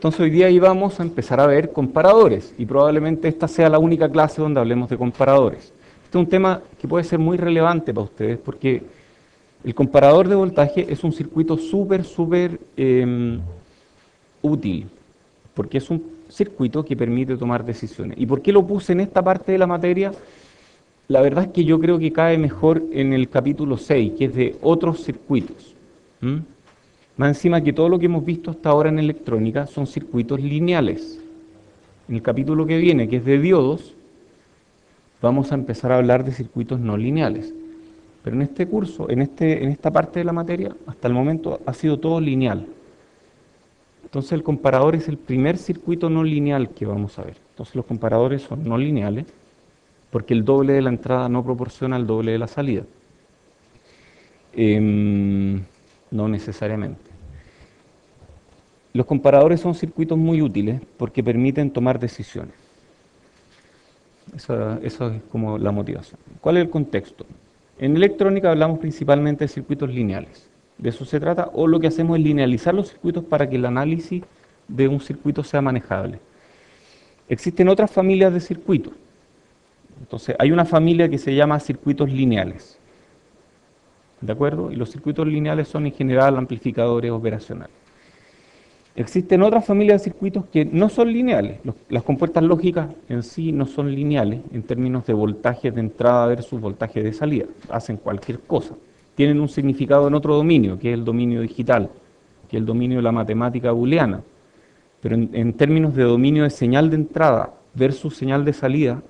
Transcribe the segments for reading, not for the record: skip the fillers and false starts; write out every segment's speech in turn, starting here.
Entonces hoy día íbamos a empezar a ver comparadores y probablemente esta sea la única clase donde hablemos de comparadores. Este es un tema que puede ser muy relevante para ustedes porque el comparador de voltaje es un circuito súper útil, porque es un circuito que permite tomar decisiones. ¿Y por qué lo puse en esta parte de la materia? La verdad es que yo creo que cae mejor en el capítulo 6, que es de otros circuitos. ¿Mm? Más encima que todo lo que hemos visto hasta ahora en electrónica son circuitos lineales. En el capítulo que viene, que es de diodos, vamos a empezar a hablar de circuitos no lineales. Pero en este curso, en esta parte de la materia, hasta el momento ha sido todo lineal. Entonces el comparador es el primer circuito no lineal que vamos a ver. Entonces los comparadores son no lineales porque el doble de la entrada no proporciona al doble de la salida. No necesariamente. Los comparadores son circuitos muy útiles porque permiten tomar decisiones. Eso es como la motivación. ¿Cuál es el contexto? En electrónica hablamos principalmente de circuitos lineales. De eso se trata, o lo que hacemos es linealizar los circuitos para que el análisis de un circuito sea manejable. Existen otras familias de circuitos. Entonces, hay una familia que se llama circuitos lineales. ¿De acuerdo? Y los circuitos lineales son en general amplificadores operacionales. Existen otras familias de circuitos que no son lineales. Las compuertas lógicas en sí no son lineales en términos de voltaje de entrada versus voltaje de salida. Hacen cualquier cosa. Tienen un significado en otro dominio, que es el dominio digital, que es el dominio de la matemática booleana. Pero en términos de dominio de señal de entrada versus señal de salida,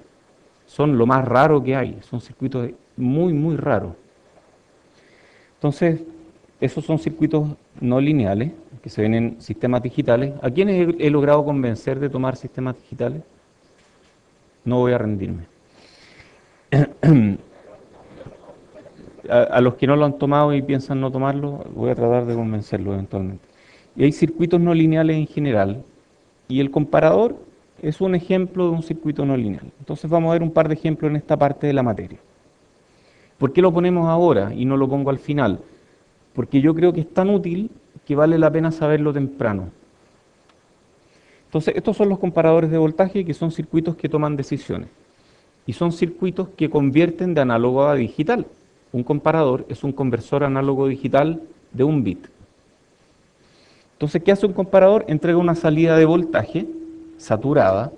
son lo más raro que hay. Son circuitos muy raros. Entonces, esos son circuitos no lineales que se ven en sistemas digitales. ¿A quiénes he logrado convencer de tomar sistemas digitales? No voy a rendirme. A los que no lo han tomado y piensan no tomarlo, voy a tratar de convencerlos eventualmente. Y hay circuitos no lineales en general, y el comparador es un ejemplo de un circuito no lineal. Entonces vamos a ver un par de ejemplos en esta parte de la materia. ¿Por qué lo ponemos ahora y no lo pongo al final? Porque yo creo que es tan útil que vale la pena saberlo temprano. Entonces, estos son los comparadores de voltaje, que son circuitos que toman decisiones. Y son circuitos que convierten de análogo a digital. Un comparador es un conversor análogo digital de un bit. Entonces, ¿qué hace un comparador? Entrega una salida de voltaje saturada.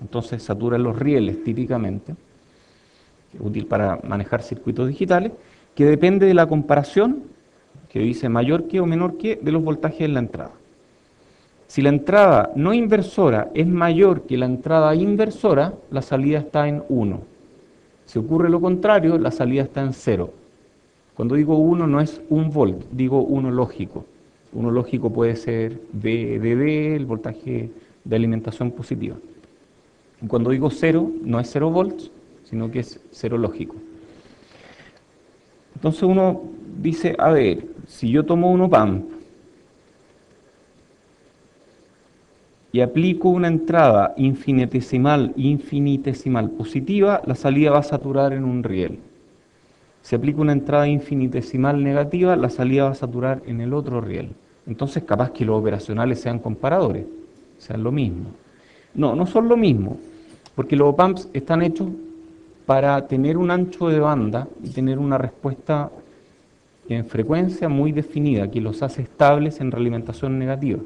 Entonces, satura los rieles típicamente, que es útil para manejar circuitos digitales, que depende de la comparación, que dice mayor que o menor que, de los voltajes en la entrada. Si la entrada no inversora es mayor que la entrada inversora, la salida está en 1. Si ocurre lo contrario, la salida está en 0. Cuando digo 1 no es 1 volt, digo 1 lógico. 1 lógico puede ser VDD, el voltaje de alimentación positiva. Y cuando digo 0, no es 0 volts, sino que es 0 lógico. Entonces uno dice, a ver, si yo tomo un op-amp y aplico una entrada infinitesimal positiva, la salida va a saturar en un riel. Si aplico una entrada infinitesimal negativa, la salida va a saturar en el otro riel. Entonces capaz que los operacionales sean comparadores, sean lo mismo. No, no son lo mismo, porque los op-amps están hechos para tener un ancho de banda y tener una respuesta en frecuencia muy definida, que los hace estables en realimentación negativa.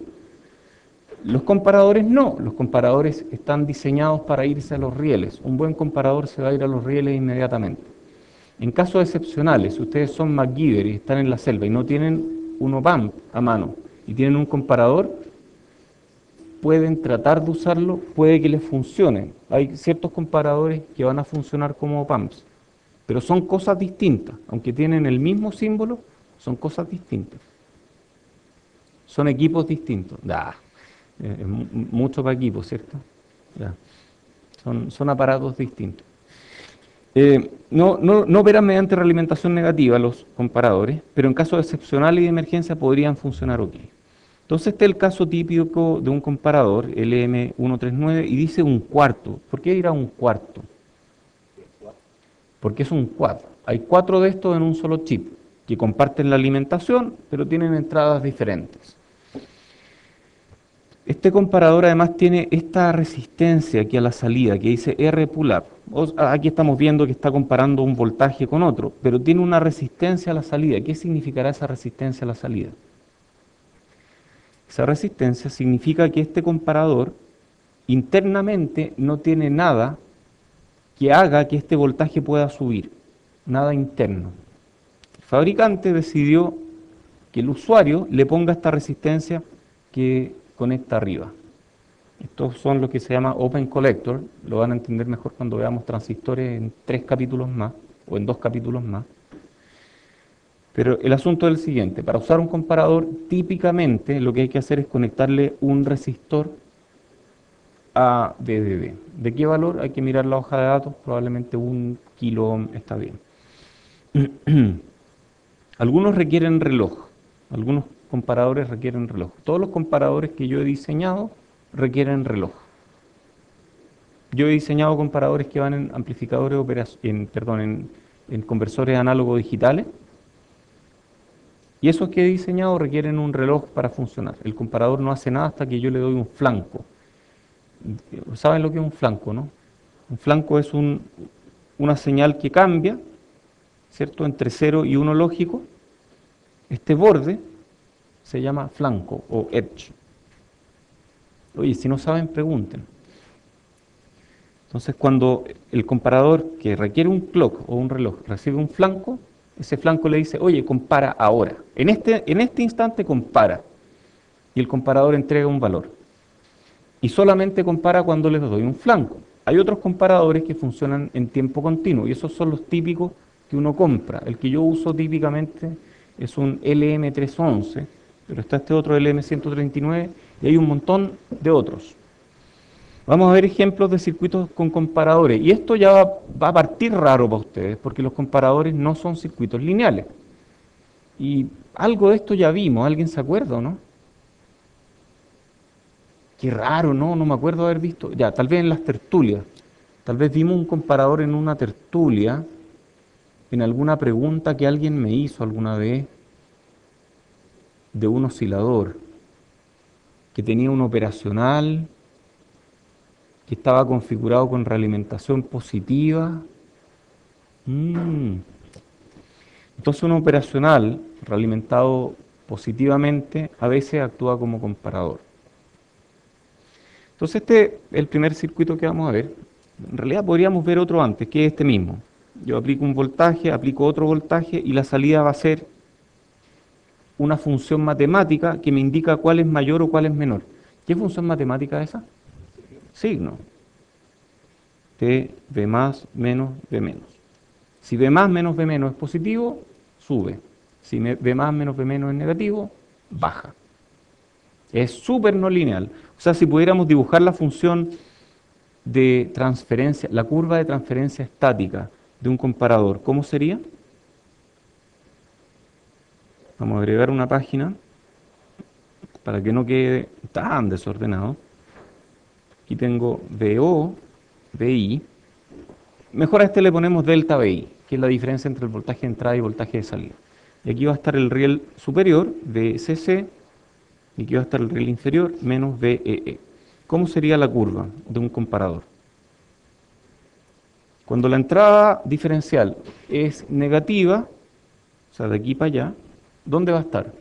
Los comparadores no, los comparadores están diseñados para irse a los rieles. Un buen comparador se va a ir a los rieles inmediatamente. En casos excepcionales, si ustedes son MacGyver y están en la selva y no tienen un op-amp a mano y tienen un comparador, pueden tratar de usarlo, puede que les funcione. Hay ciertos comparadores que van a funcionar como op-amps, pero son cosas distintas. Aunque tienen el mismo símbolo, son cosas distintas. Son equipos distintos. Mucho para equipos, ¿cierto? Son aparatos distintos. No operan mediante realimentación negativa los comparadores, pero en casos excepcionales y de emergencia podrían funcionar ok. Entonces este es el caso típico de un comparador, LM139, y dice un cuarto. ¿Por qué dirá un cuarto? Porque es un quad. Hay 4 de estos en un solo chip, que comparten la alimentación, pero tienen entradas diferentes. Este comparador además tiene esta resistencia aquí a la salida que dice R pull-up. Aquí estamos viendo que está comparando un voltaje con otro, pero tiene una resistencia a la salida. ¿Qué significará esa resistencia a la salida? Esa resistencia significa que este comparador internamente no tiene nada que haga que este voltaje pueda subir, nada interno. El fabricante decidió que el usuario le ponga esta resistencia que conecta arriba. Estos son lo que se llama Open Collector, lo van a entender mejor cuando veamos transistores en 3 capítulos más, o en 2 capítulos más. Pero el asunto es el siguiente, para usar un comparador, típicamente lo que hay que hacer es conectarle un resistor a VDD. ¿De qué valor? Hay que mirar la hoja de datos, probablemente 1 kilo ohm está bien. Algunos requieren reloj, algunos comparadores requieren reloj. Todos los comparadores que yo he diseñado requieren reloj. Yo he diseñado comparadores que van en amplificadores en conversores análogos digitales, y esos que he diseñado requieren un reloj para funcionar. El comparador no hace nada hasta que yo le doy un flanco. ¿Saben lo que es un flanco, no? Un flanco es una señal que cambia, ¿cierto?, entre 0 y 1 lógico. Este borde se llama flanco o edge. Oye, si no saben, pregunten. Entonces, cuando el comparador que requiere un clock o un reloj recibe un flanco, ese flanco le dice, oye, compara ahora. En este instante compara. Y el comparador entrega un valor. Y solamente compara cuando les doy un flanco. Hay otros comparadores que funcionan en tiempo continuo, y esos son los típicos que uno compra. El que yo uso típicamente es un LM311, pero está este otro LM139, y hay un montón de otros. Vamos a ver ejemplos de circuitos con comparadores, y esto ya va a partir raro para ustedes, porque los comparadores no son circuitos lineales. Y algo de esto ya vimos, ¿alguien se acuerda o no? Qué raro, no me acuerdo haber visto. Ya, tal vez en las tertulias. Tal vez vimos un comparador en una tertulia, en alguna pregunta que alguien me hizo alguna vez de un oscilador que tenía un operacional que estaba configurado con realimentación positiva. Entonces un operacional realimentado positivamente a veces actúa como comparador. Entonces este es el primer circuito que vamos a ver. En realidad podríamos ver otro antes, que es este mismo. Yo aplico un voltaje, aplico otro voltaje y la salida va a ser una función matemática que me indica cuál es mayor o cuál es menor. ¿Qué función matemática es esa? Signo. T, B más, menos, B menos. Si B más menos B menos es positivo, sube. Si B más menos B menos es negativo, baja. Es súper no lineal. O sea, si pudiéramos dibujar la función de transferencia, la curva de transferencia estática de un comparador, ¿cómo sería? Vamos a agregar una página para que no quede tan desordenado. Aquí tengo VO, VI. Mejor a este le ponemos delta VI, que es la diferencia entre el voltaje de entrada y voltaje de salida. Y aquí va a estar el riel superior, VCC, y aquí va a estar el riel inferior, menos VEE. ¿Cómo sería la curva de un comparador? Cuando la entrada diferencial es negativa, o sea, de aquí para allá, ¿dónde va a estar?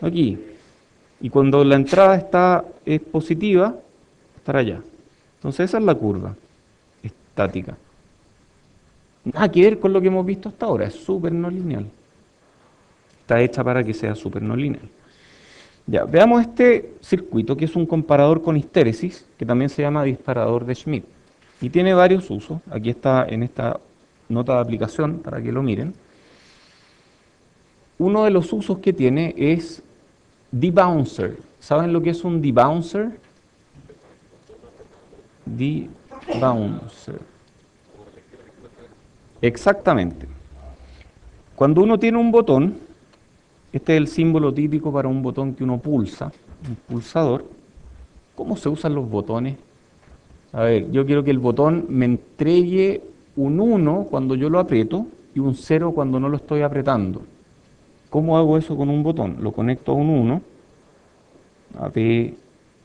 Aquí. Y cuando la entrada es positiva, estará allá. Entonces esa es la curva estática. Nada que ver con lo que hemos visto hasta ahora, es súper no lineal. Está hecha para que sea súper no lineal. Ya, veamos este circuito que es un comparador con histéresis, que también se llama disparador de Schmidt. Y tiene varios usos. Aquí está en esta nota de aplicación para que lo miren. Uno de los usos que tiene es debouncer. ¿Saben lo que es un debouncer? Debouncer. Exactamente. Cuando uno tiene un botón, este es el símbolo típico para un botón que uno pulsa, un pulsador. ¿Cómo se usan los botones? A ver, yo quiero que el botón me entregue un 1 cuando yo lo aprieto y un 0 cuando no lo estoy apretando. ¿Cómo hago eso con un botón? Lo conecto a un 1, A, B,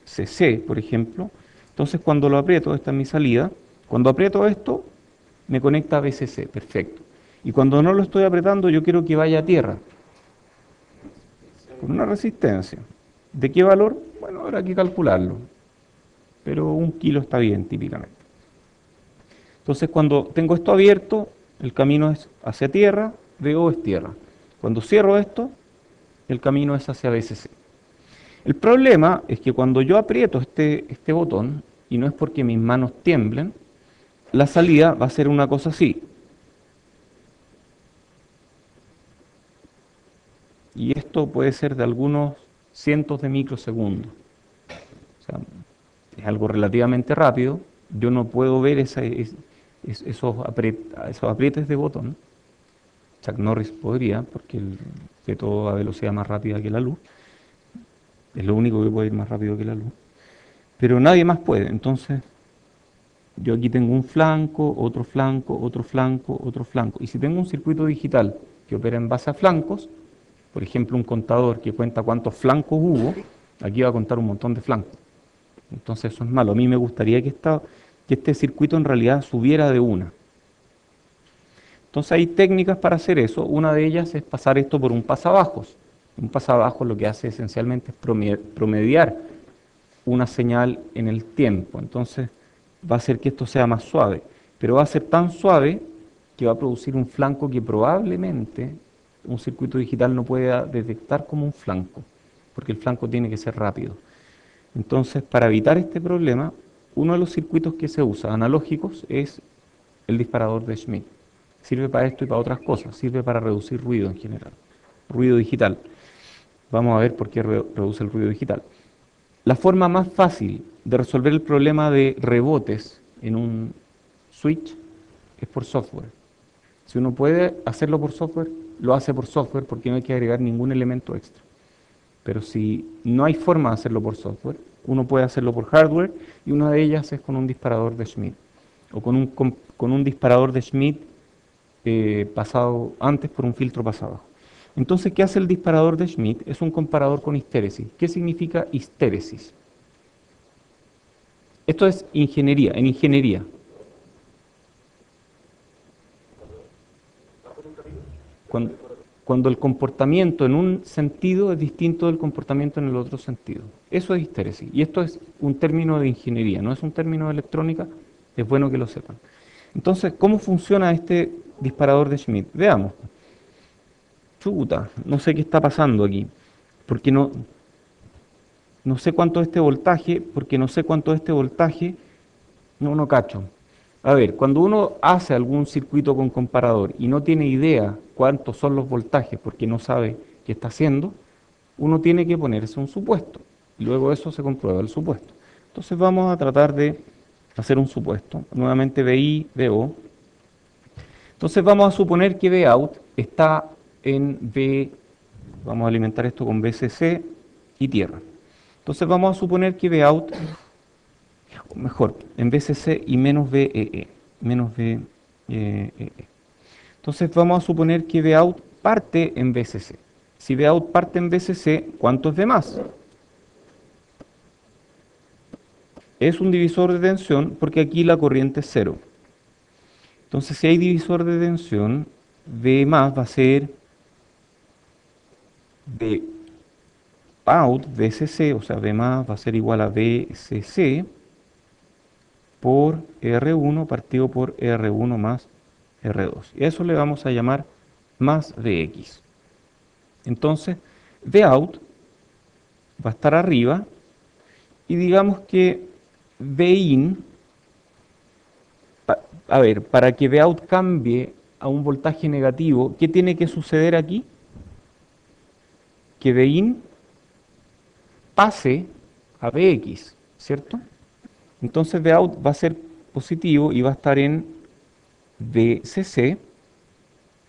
CC, por ejemplo. Entonces cuando lo aprieto, esta es mi salida, cuando aprieto esto, me conecta a VCC, perfecto. Y cuando no lo estoy apretando, yo quiero que vaya a tierra, con una resistencia. ¿De qué valor? Bueno, habrá que calcularlo, pero 1 kilo está bien típicamente. Entonces cuando tengo esto abierto, el camino es hacia tierra, VO es tierra. Cuando cierro esto, el camino es hacia VCC. El problema es que cuando yo aprieto este botón, y no es porque mis manos tiemblen, la salida va a ser una cosa así. Y esto puede ser de algunos cientos de microsegundos. O sea, es algo relativamente rápido. Yo no puedo ver esos aprietes de botón. Chuck Norris podría, porque él ve todo a velocidad más rápida que la luz. Es lo único que puede ir más rápido que la luz. Pero nadie más puede. Entonces, yo aquí tengo un flanco, otro flanco, otro flanco, otro flanco. Y si tengo un circuito digital que opera en base a flancos, por ejemplo, un contador que cuenta cuántos flancos hubo, aquí va a contar un montón de flancos. Entonces eso es malo. A mí me gustaría que este circuito en realidad subiera de una. Entonces hay técnicas para hacer eso. Una de ellas es pasar esto por un pasabajos. Un pasabajos lo que hace esencialmente es promediar una señal en el tiempo. Entonces va a hacer que esto sea más suave. Pero va a ser tan suave que va a producir un flanco que probablemente un circuito digital no pueda detectar como un flanco, porque el flanco tiene que ser rápido. Entonces, para evitar este problema, uno de los circuitos que se usa, analógicos, es el disparador de Schmitt. Sirve para esto y para otras cosas, sirve para reducir ruido en general, ruido digital. Vamos a ver por qué reduce el ruido digital. La forma más fácil de resolver el problema de rebotes en un switch es por software. Si uno puede hacerlo por software, lo hace por software porque no hay que agregar ningún elemento extra. Pero si no hay forma de hacerlo por software, uno puede hacerlo por hardware y una de ellas es con un disparador de Schmitt o con un disparador de Schmitt pasado antes por un filtro pasado abajo. Entonces, ¿qué hace el disparador de Schmitt? Es un comparador con histéresis. ¿Qué significa histéresis? Esto es ingeniería, en ingeniería. Cuando, cuando el comportamiento en un sentido es distinto del comportamiento en el otro sentido. Eso es histéresis. Y esto es un término de ingeniería, no es un término de electrónica, es bueno que lo sepan. Entonces, ¿cómo funciona este disparador de Schmitt? Veamos. Chuta, no sé qué está pasando aquí, porque no sé cuánto es este voltaje, porque no sé cuánto es este voltaje, no cacho. A ver, cuando uno hace algún circuito con comparador y no tiene idea cuántos son los voltajes porque no sabe qué está haciendo, uno tiene que ponerse un supuesto. Y luego eso se comprueba el supuesto. Entonces vamos a tratar de hacer un supuesto. Nuevamente VI, VO. Entonces vamos a suponer que Vout está en V, vamos a alimentar esto con VCC y tierra. Entonces vamos a suponer que Vout, o mejor, en VCC y menos VEE, menos VEE. Entonces vamos a suponer que Vout parte en VCC. Si Vout parte en VCC, ¿cuánto es V más? Es un divisor de tensión porque aquí la corriente es cero. Entonces si hay divisor de tensión, V más va a ser V out VCC, o sea, V más va a ser igual a VCC por R1 partido por R1 más R2. Y a eso le vamos a llamar más Vx. Entonces, Vout va a estar arriba y digamos que Vin, a ver, para que Vout cambie a un voltaje negativo, ¿qué tiene que suceder aquí? Que Vin pase a Vx, ¿cierto? Entonces Vout va a ser positivo y va a estar en VCC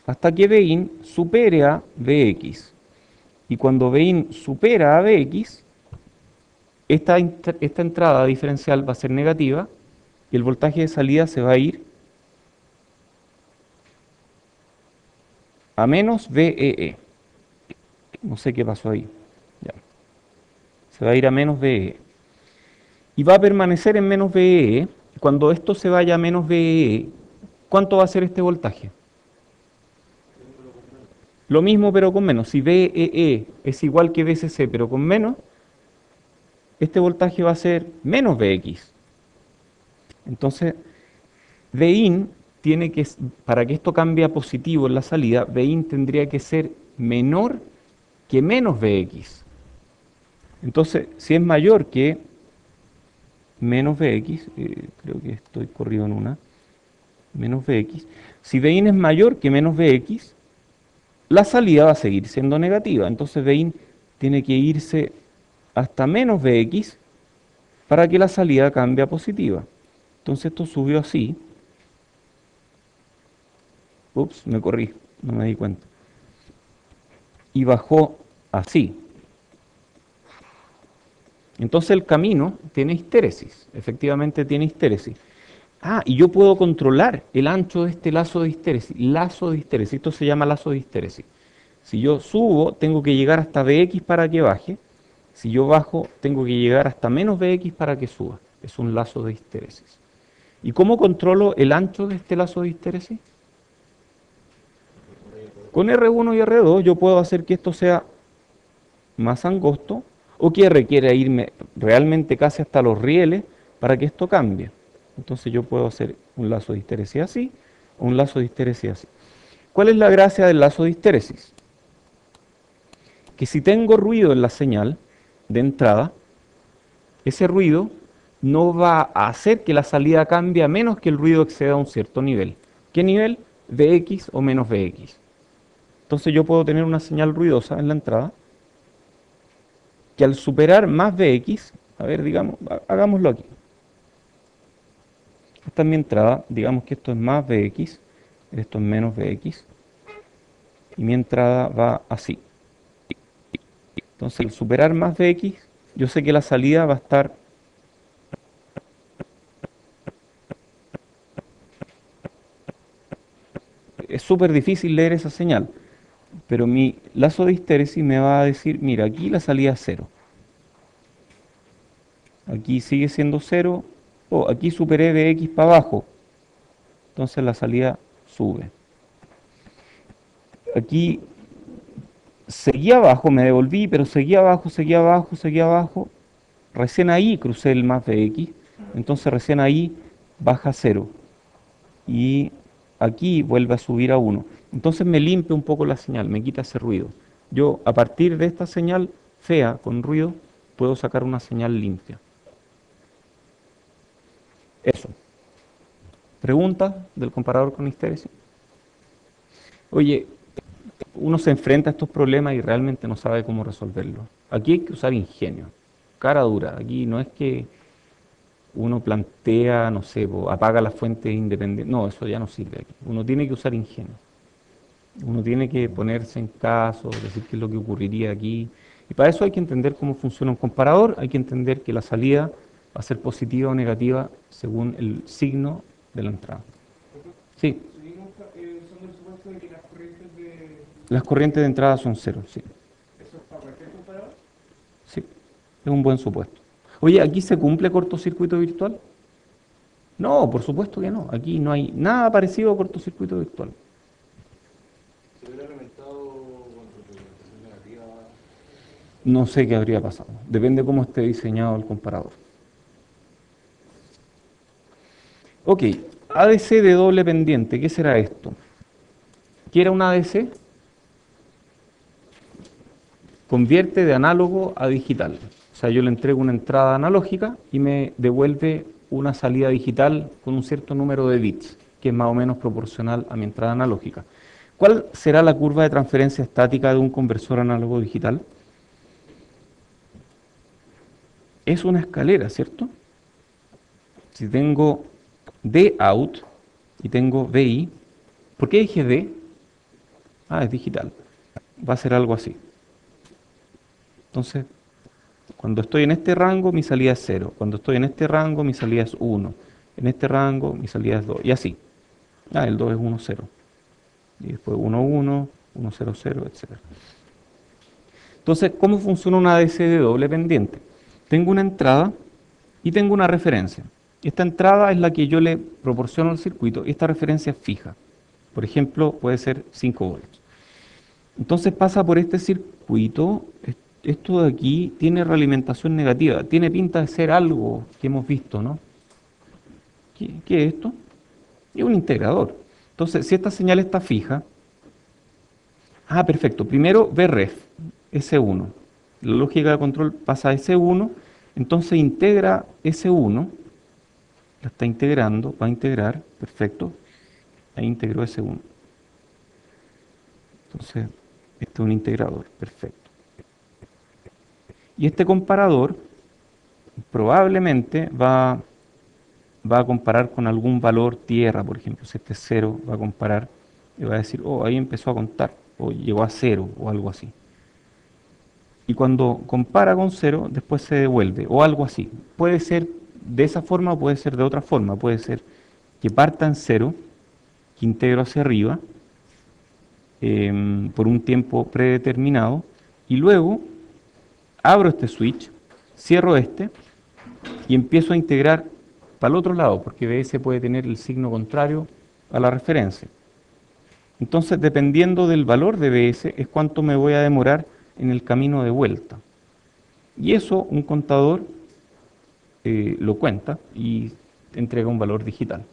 hasta que Vin supere a Vx. Y cuando Vin supera a Vx, esta entrada diferencial va a ser negativa y el voltaje de salida se va a ir a menos VEE. No sé qué pasó ahí. Ya. Se va a ir a menos VEE. y va a permanecer en menos VEE. Cuando esto se vaya a menos VEE, ¿cuánto va a ser este voltaje? Lo mismo pero con menos. Si VEE es igual que VCC pero con menos, este voltaje va a ser menos Vx. Entonces, Vin tiene que, para que esto cambie a positivo en la salida, Vin tendría que ser menor que menos Vx. Entonces, si es mayor que menos Vx, creo que estoy corrido en una, menos Vx, si Vin es mayor que menos Vx, la salida va a seguir siendo negativa. Entonces Vin tiene que irse hasta menos Vx para que la salida cambie a positiva. Entonces esto subió así. Ups, me corrí, no me di cuenta. Y bajó así. Entonces el camino tiene histéresis, efectivamente tiene histéresis. Ah, y yo puedo controlar el ancho de este lazo de histéresis. Lazo de histéresis, esto se llama lazo de histéresis. Si yo subo, tengo que llegar hasta Vx para que baje. Si yo bajo, tengo que llegar hasta menos Vx para que suba. Es un lazo de histéresis. ¿Y cómo controlo el ancho de este lazo de histéresis? Con R1 y R2 yo puedo hacer que esto sea más angosto o que requiera irme realmente casi hasta los rieles para que esto cambie. Entonces yo puedo hacer un lazo de histéresis así o un lazo de histéresis así. ¿Cuál es la gracia del lazo de histéresis? Que si tengo ruido en la señal de entrada, ese ruido no va a hacer que la salida cambie a menos que el ruido exceda un cierto nivel. ¿Qué nivel? Vx o menos Vx. Entonces yo puedo tener una señal ruidosa en la entrada que al superar más Vx, a ver, digamos, hagámoslo aquí. Esta es mi entrada, digamos que esto es más Vx, esto es menos Vx, y mi entrada va así. Entonces al superar más Vx, yo sé que la salida va a estar es súper difícil leer esa señal, pero mi lazo de histéresis me va a decir, mira, aquí la salida es cero. Aquí sigue siendo cero, o aquí superé Vx para abajo, entonces la salida sube. Aquí seguí abajo, me devolví, pero seguí abajo, seguí abajo, seguí abajo. Recién ahí crucé el más Vx, entonces recién ahí baja cero. Y aquí vuelve a subir a 1. Entonces me limpia un poco la señal, me quita ese ruido. Yo a partir de esta señal fea con ruido puedo sacar una señal limpia. Eso. ¿Pregunta del comparador con histéresis? Oye, uno se enfrenta a estos problemas y realmente no sabe cómo resolverlos. Aquí hay que usar ingenio, cara dura. Aquí no es que uno plantea, no sé, apaga las fuentes independientes. No, eso ya no sirve aquí. Uno tiene que usar ingenio. Uno tiene que ponerse en caso, decir qué es lo que ocurriría aquí. Y para eso hay que entender cómo funciona un comparador, hay que entender que la salida va a ser positiva o negativa según el signo de la entrada. Sí, Seguimos usando el supuesto de que las corrientes de... las corrientes de entrada son cero, sí. ¿Eso es para cualquier comparador? Sí, es un buen supuesto. Oye, ¿aquí se cumple cortocircuito virtual? No, por supuesto que no. Aquí no hay nada parecido a cortocircuito virtual. ¿Se hubiera alimentado con retroalimentación negativa? No sé qué habría pasado. Depende cómo esté diseñado el comparador. Ok, ADC de doble pendiente. ¿Qué será esto? ¿Qué era un ADC? Convierte de análogo a digital. O sea, yo le entrego una entrada analógica y me devuelve una salida digital con un cierto número de bits, que es más o menos proporcional a mi entrada analógica. ¿Cuál será la curva de transferencia estática de un conversor análogo digital? Es una escalera, ¿cierto? Si tengo D out y tengo VI, ¿por qué dije D? Ah, es digital. Va a ser algo así. Entonces, cuando estoy en este rango, mi salida es 0. Cuando estoy en este rango, mi salida es 1. En este rango, mi salida es 2. Y así. Ah, el 2 es 1, 0. Y después 1, 1, 1, 0, 0, etc. Entonces, ¿cómo funciona una ADC de doble pendiente? Tengo una entrada y tengo una referencia. Esta entrada es la que yo le proporciono al circuito y esta referencia es fija. Por ejemplo, puede ser 5 volts. Entonces pasa por este circuito, esto de aquí tiene realimentación negativa, tiene pinta de ser algo que hemos visto, ¿no? ¿Qué es esto? Es un integrador. Entonces, si esta señal está fija, perfecto, primero Vref, S1. La lógica de control pasa a S1, entonces integra S1, la está integrando, va a integrar, perfecto, ahí integró S1. Entonces, este es un integrador, perfecto. Y este comparador probablemente va a comparar con algún valor tierra, por ejemplo, si este es 0, va a comparar y va a decir, oh, ahí empezó a contar, o llegó a 0, o algo así. Y cuando compara con 0, después se devuelve, o algo así. Puede ser de esa forma, o puede ser de otra forma. Puede ser que parta en 0, que integro hacia arriba, por un tiempo predeterminado, y luego abro este switch, cierro este, y empiezo a integrar para el otro lado, porque BS puede tener el signo contrario a la referencia. Entonces, dependiendo del valor de BS, es cuánto me voy a demorar en el camino de vuelta. Y eso un contador lo cuenta y entrega un valor digital.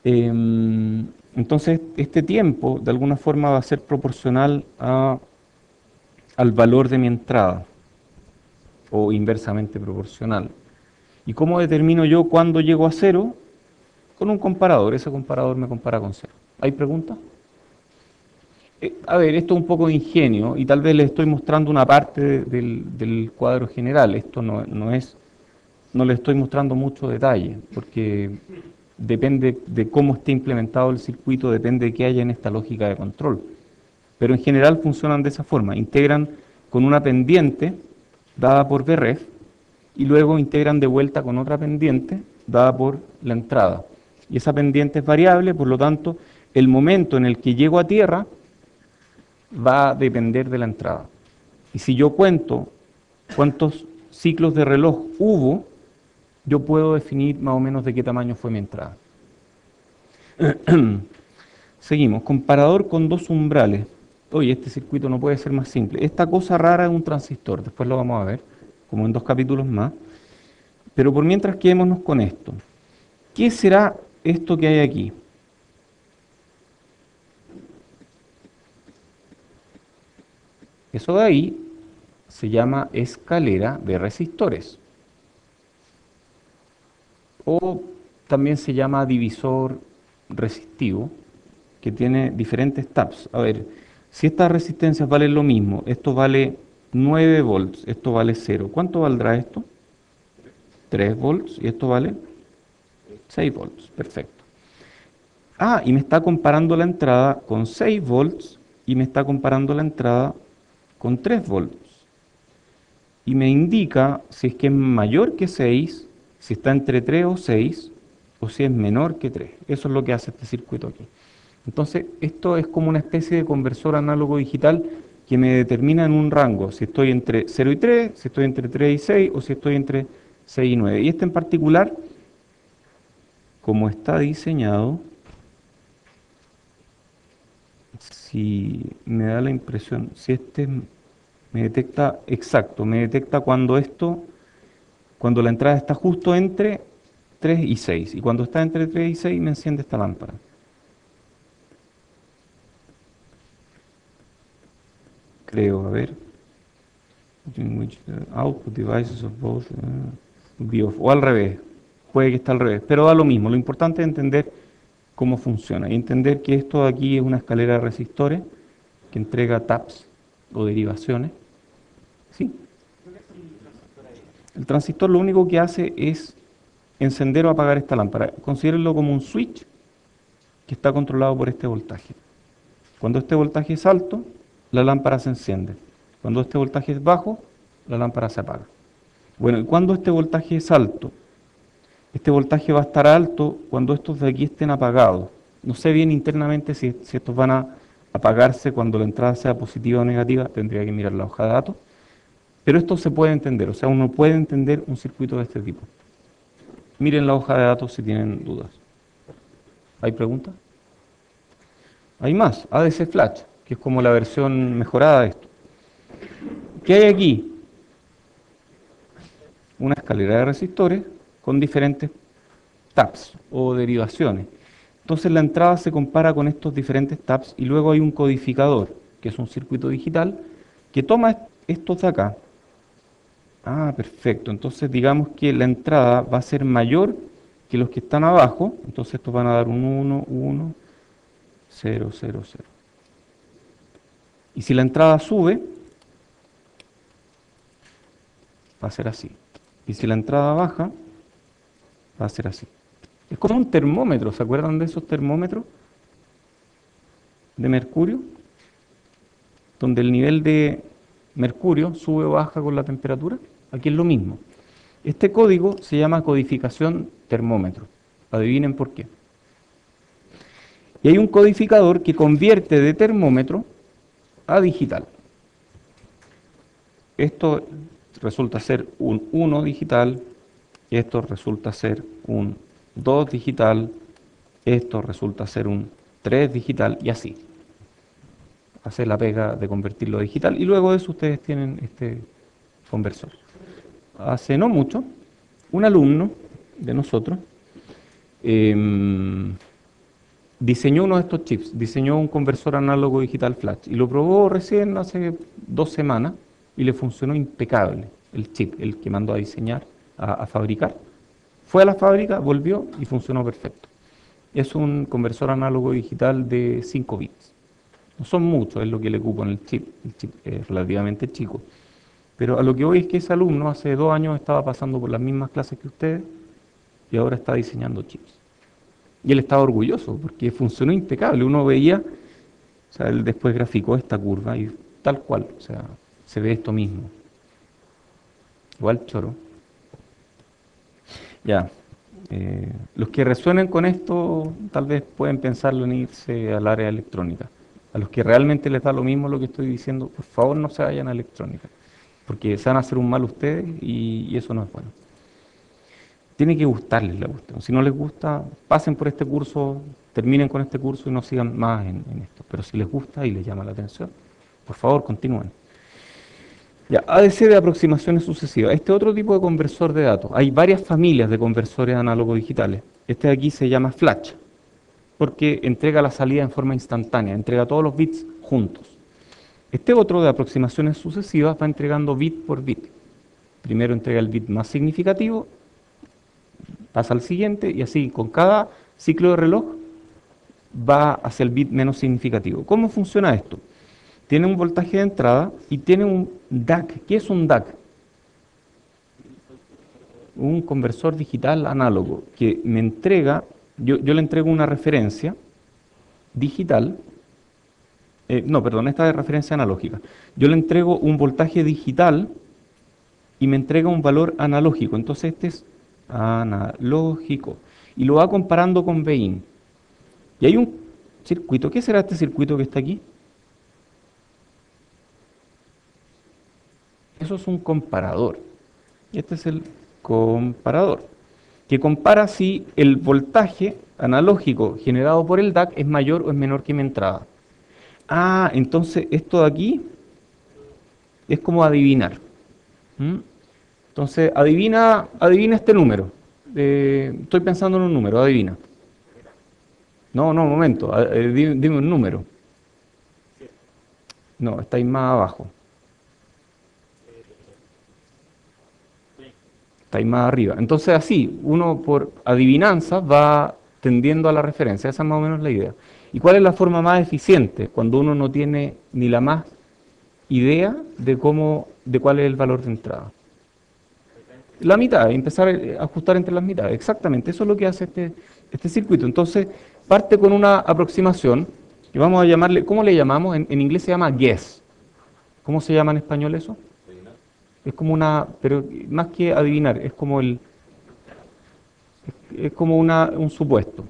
Entonces, este tiempo de alguna forma va a ser proporcional al valor de mi entrada, o inversamente proporcional. ¿Y cómo determino yo cuándo llego a 0? Con un comparador. Ese comparador me compara con 0. ¿Hay preguntas? A ver, esto es un poco de ingenio y tal vez les estoy mostrando una parte del cuadro general. Esto no le estoy mostrando mucho detalle, porque depende de cómo esté implementado el circuito, depende de qué haya en esta lógica de control. Pero en general funcionan de esa forma. Integran con una pendiente dada por Vref y luego integran de vuelta con otra pendiente dada por la entrada. Y esa pendiente es variable, por lo tanto, el momento en el que llego a tierra va a depender de la entrada. Y si yo cuento cuántos ciclos de reloj hubo, yo puedo definir más o menos de qué tamaño fue mi entrada. Seguimos, comparador con dos umbrales. Oye, este circuito no puede ser más simple. Esta cosa rara es un transistor, después lo vamos a ver, como en 2 capítulos más. Pero por mientras quedémonos con esto. ¿Qué será esto que hay aquí? Eso de ahí se llama escalera de resistores. O también se llama divisor resistivo, que tiene diferentes taps. A ver, si estas resistencias valen lo mismo, esto vale 9 volts, esto vale 0. ¿Cuánto valdrá esto? 3 volts y esto vale 6 volts. Perfecto. Y me está comparando la entrada con 6 volts y me está comparando la entrada con 3 volts. Y me indica si es que es mayor que 6, si está entre 3 o 6, o si es menor que 3. Eso es lo que hace este circuito aquí. Entonces, esto es como una especie de conversor análogo digital que me determina en un rango, si estoy entre 0 y 3, si estoy entre 3 y 6, o si estoy entre 6 y 9. Y este en particular, como está diseñado, si me da la impresión, si este me detecta exacto, me detecta cuando la entrada está justo entre 3 y 6, y cuando está entre 3 y 6 me enciende esta lámpara. Creo, a ver. Output devices of both be off. O al revés, puede que esté al revés, pero da lo mismo. Lo importante es entender cómo funciona y entender que esto de aquí es una escalera de resistores que entrega taps o derivaciones. ¿Sí? El transistor lo único que hace es encender o apagar esta lámpara. Considérenlo como un switch que está controlado por este voltaje. Cuando este voltaje es alto, la lámpara se enciende. Cuando este voltaje es bajo, la lámpara se apaga. Bueno, y cuando este voltaje es alto, este voltaje va a estar alto cuando estos de aquí estén apagados. No sé bien internamente si estos van a apagarse cuando la entrada sea positiva o negativa, tendría que mirar la hoja de datos. Pero esto se puede entender, o sea, uno puede entender un circuito de este tipo. Miren la hoja de datos si tienen dudas. ¿Hay preguntas? Hay más, ADC Flash, que es como la versión mejorada de esto. ¿Qué hay aquí? Una escalera de resistores con diferentes taps o derivaciones. Entonces la entrada se compara con estos diferentes taps y luego hay un codificador, que es un circuito digital, que toma estos de acá. Ah, perfecto. Entonces digamos que la entrada va a ser mayor que los que están abajo. Entonces estos van a dar un 1, 1, 0, 0, 0. Y si la entrada sube, va a ser así. Y si la entrada baja, va a ser así. Es como un termómetro, ¿se acuerdan de esos termómetros de mercurio? Donde el nivel de mercurio sube o baja con la temperatura. Aquí es lo mismo. Este código se llama codificación termómetro. Adivinen por qué. Y hay un codificador que convierte de termómetro a digital. Esto resulta ser un 1 digital, esto resulta ser un 2 digital, esto resulta ser un 3 digital y así. Hace la pega de convertirlo a digital y luego de eso ustedes tienen este conversor. Hace no mucho, un alumno de nosotros diseñó uno de estos chips, diseñó un conversor análogo digital flash y lo probó recién hace 2 semanas y le funcionó impecable el chip, el que mandó a diseñar, a fabricar. Fue a la fábrica, volvió y funcionó perfecto. Es un conversor análogo digital de 5 bits. No son muchos, es lo que le cupo en el chip. El chip es relativamente chico. Pero a lo que voy es que ese alumno hace 2 años estaba pasando por las mismas clases que ustedes y ahora está diseñando chips. Y él estaba orgulloso porque funcionó impecable. Uno veía, o sea, él después graficó esta curva y tal cual, o sea, se ve esto mismo. Igual choro. Ya. Los que resuenen con esto tal vez pueden pensarlo en irse al área electrónica. A los que realmente les da lo mismo lo que estoy diciendo, por favor no se vayan a electrónica, porque se van a hacer un mal ustedes y eso no es bueno. Tiene que gustarles la cuestión. Si no les gusta, pasen por este curso, terminen con este curso y no sigan más en esto. Pero si les gusta y les llama la atención, por favor continúen. Ya, ADC de aproximaciones sucesivas. Este otro tipo de conversor de datos. Hay varias familias de conversores análogos digitales. Este de aquí se llama Flash, porque entrega la salida en forma instantánea, entrega todos los bits juntos. Este otro de aproximaciones sucesivas va entregando bit por bit. Primero entrega el bit más significativo, pasa al siguiente y así con cada ciclo de reloj va hacia el bit menos significativo. ¿Cómo funciona esto? Tiene un voltaje de entrada y tiene un DAC. ¿Qué es un DAC? Un conversor digital análogo que me entrega, yo le entrego una referencia digital, esta es referencia analógica. Yo le entrego un voltaje digital y me entrega un valor analógico. Entonces este es analógico y lo va comparando con BIN. Y hay un circuito. ¿Qué será este circuito que está aquí? Eso es un comparador. Y este es el comparador, que compara si el voltaje analógico generado por el DAC es mayor o es menor que mi entrada. Ah, entonces esto de aquí es como adivinar. Entonces, adivina este número. Estoy pensando en un número, adivina. No, un momento, dime un número. No, estáis más abajo. Estáis más arriba. Entonces así, uno por adivinanza va tendiendo a la referencia. Esa es más o menos la idea. ¿Y cuál es la forma más eficiente? Cuando uno no tiene ni la más idea de cuál es el valor de entrada. La mitad, empezar a ajustar entre las mitades. Exactamente, eso es lo que hace este circuito. Entonces, parte con una aproximación, y vamos a llamarle, ¿cómo le llamamos? En inglés se llama guess. ¿Cómo se llama en español eso? Es como pero más que adivinar, es como un supuesto.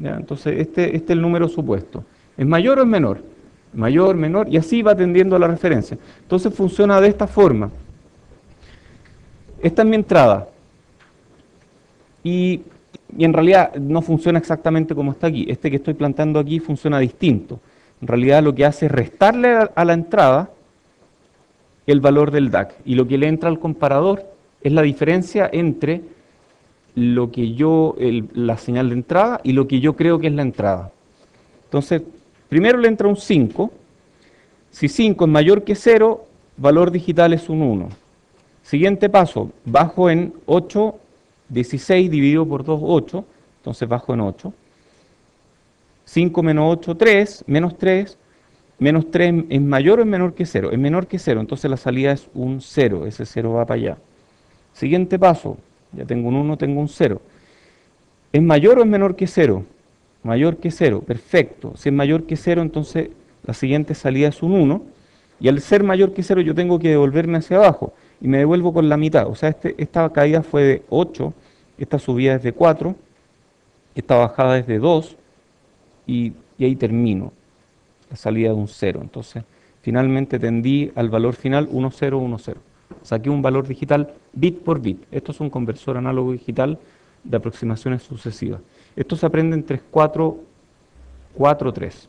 ¿Ya? Entonces, este es el número supuesto. ¿Es mayor o es menor? Mayor, menor, y así va tendiendo a la referencia. Entonces funciona de esta forma. Esta es mi entrada. Y, y en realidad no funciona exactamente como está aquí. Este que estoy plantando aquí funciona distinto. En realidad lo que hace es restarle a la entrada el valor del DAC. Y lo que le entra al comparador es la diferencia entre lo que la señal de entrada y lo que yo creo que es la entrada. Entonces, primero le entra un 5. Si 5 es mayor que 0, valor digital es un 1. Siguiente paso, bajo en 8, 16 dividido por 2, 8. Entonces bajo en 8. 5 menos 8, 3. Menos 3. Menos 3 es mayor o es menor que 0. Es menor que 0, entonces la salida es un 0. Ese 0 va para allá. Siguiente paso, ya tengo un 1, tengo un 0. ¿Es mayor o es menor que 0? Mayor que 0, perfecto. Si es mayor que 0, entonces la siguiente salida es un 1. Y al ser mayor que 0 yo tengo que devolverme hacia abajo. Y me devuelvo con la mitad. O sea, esta caída fue de 8, esta subida es de 4, esta bajada es de 2, y ahí termino. La salida de un 0. Entonces, finalmente tendí al valor final 1, 0, 1, 0. Saqué un valor digital bit por bit. Esto es un conversor análogo digital de aproximaciones sucesivas. Esto se aprende en 3.4, 4.3.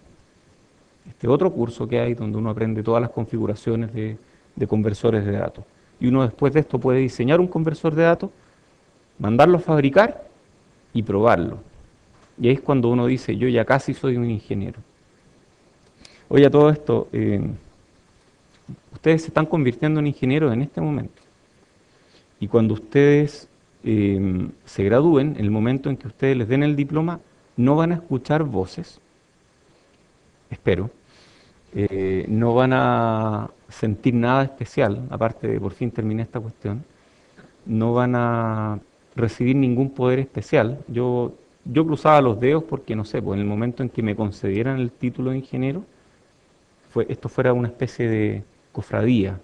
Este otro curso que hay donde uno aprende todas las configuraciones de conversores de datos. Y uno después de esto puede diseñar un conversor de datos, mandarlo a fabricar y probarlo. Y ahí es cuando uno dice, yo ya casi soy un ingeniero. Oye, a todo esto, ustedes se están convirtiendo en ingenieros en este momento. Y cuando ustedes se gradúen, en el momento en que ustedes les den el diploma, no van a escuchar voces, espero, no van a sentir nada especial, aparte de por fin terminé esta cuestión, no van a recibir ningún poder especial. Yo cruzaba los dedos porque, no sé, pues en el momento en que me concedieran el título de ingeniero, esto fuera una especie de cofradía,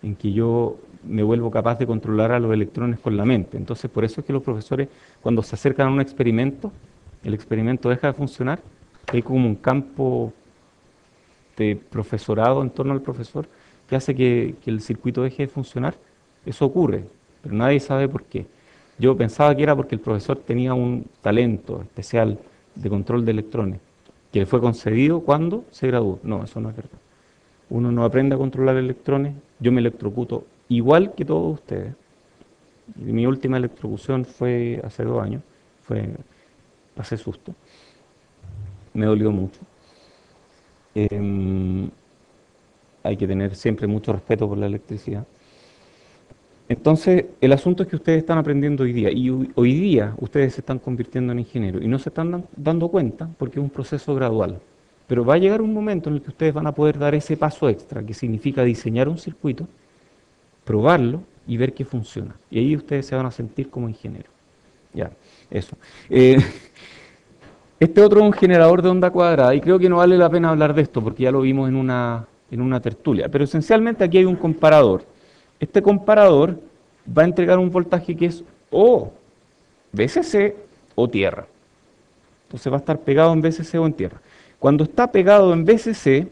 en que yo me vuelvo capaz de controlar a los electrones con la mente. Entonces, por eso es que los profesores, cuando se acercan a un experimento, el experimento deja de funcionar, hay como un campo de profesorado en torno al profesor que hace que el circuito deje de funcionar. Eso ocurre, pero nadie sabe por qué. Yo pensaba que era porque el profesor tenía un talento especial de control de electrones, que le fue concedido cuando se graduó. No, eso no es verdad. Uno no aprende a controlar electrones. Yo me electrocuto igual que todos ustedes. Mi última electrocución fue hace 2 años. Pasé susto. Me dolió mucho. Hay que tener siempre mucho respeto por la electricidad. Entonces, el asunto es que ustedes están aprendiendo hoy día. Y hoy día ustedes se están convirtiendo en ingenieros. Y no se están dando cuenta porque es un proceso gradual. Pero va a llegar un momento en el que ustedes van a poder dar ese paso extra, que significa diseñar un circuito, probarlo y ver que funciona. Y ahí ustedes se van a sentir como ingenieros. Ya, eso. Este otro es un generador de onda cuadrada, y creo que no vale la pena hablar de esto, porque ya lo vimos en una tertulia. Pero esencialmente aquí hay un comparador. Este comparador va a entregar un voltaje que es o VCC o tierra. Entonces va a estar pegado en VCC o en tierra. Cuando está pegado en VCC,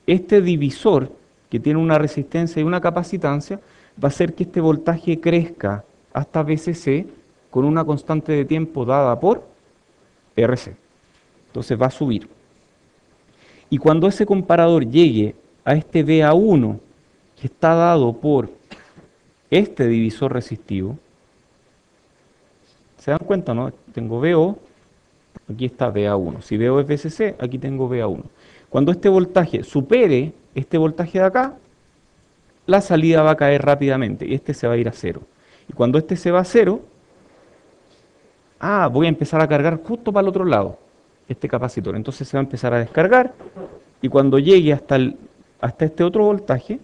este divisor, que tiene una resistencia y una capacitancia, va a hacer que este voltaje crezca hasta VCC con una constante de tiempo dada por RC. Entonces va a subir. Y cuando ese comparador llegue a este VA1, que está dado por este divisor resistivo, ¿se dan cuenta, no? Tengo VO, aquí está VA1. Si VO es VCC, aquí tengo VA1. Cuando este voltaje supere este voltaje de acá, la salida va a caer rápidamente y este se va a ir a 0. Y cuando este se va a 0, voy a empezar a cargar justo para el otro lado este capacitor. Entonces se va a empezar a descargar y cuando llegue hasta este otro voltaje,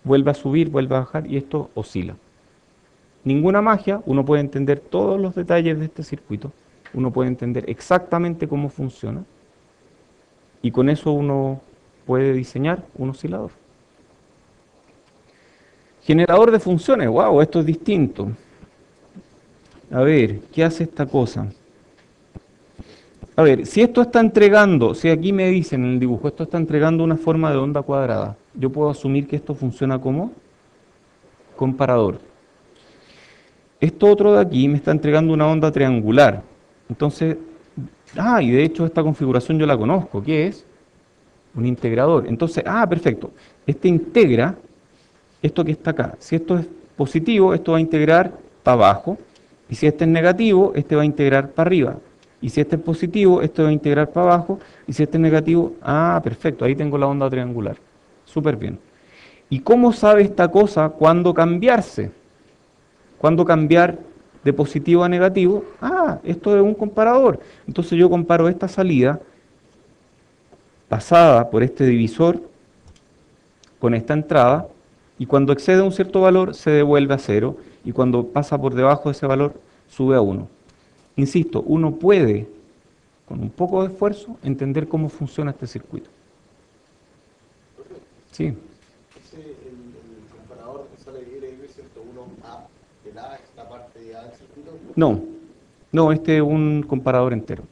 vuelve a subir, vuelve a bajar y esto oscila. Ninguna magia, uno puede entender todos los detalles de este circuito, uno puede entender exactamente cómo funciona y con eso uno puede diseñar un oscilador. Generador de funciones, wow, esto es distinto. A ver, ¿qué hace esta cosa? A ver, si esto está entregando, si aquí me dicen en el dibujo, esto está entregando una forma de onda cuadrada, yo puedo asumir que esto funciona como comparador. Esto otro de aquí me está entregando una onda triangular. Entonces, y de hecho esta configuración yo la conozco. ¿Qué es? Un integrador. Entonces, perfecto. Este integra esto que está acá. Si esto es positivo, esto va a integrar para abajo. Y si este es negativo, este va a integrar para arriba. Y si este es positivo, este va a integrar para abajo. Y si este es negativo, perfecto, ahí tengo la onda triangular. Súper bien. ¿Y cómo sabe esta cosa cuándo cambiarse? ¿Cuándo cambiar de positivo a negativo? Esto es un comparador. Entonces yo comparo esta salida pasada por este divisor con esta entrada, y cuando excede un cierto valor se devuelve a cero, y cuando pasa por debajo de ese valor sube a 1. Insisto, uno puede, con un poco de esfuerzo, entender cómo funciona este circuito. Sí. El comparador que sale de IR 101A, el A es la parte A del circuito. No, este es un comparador entero,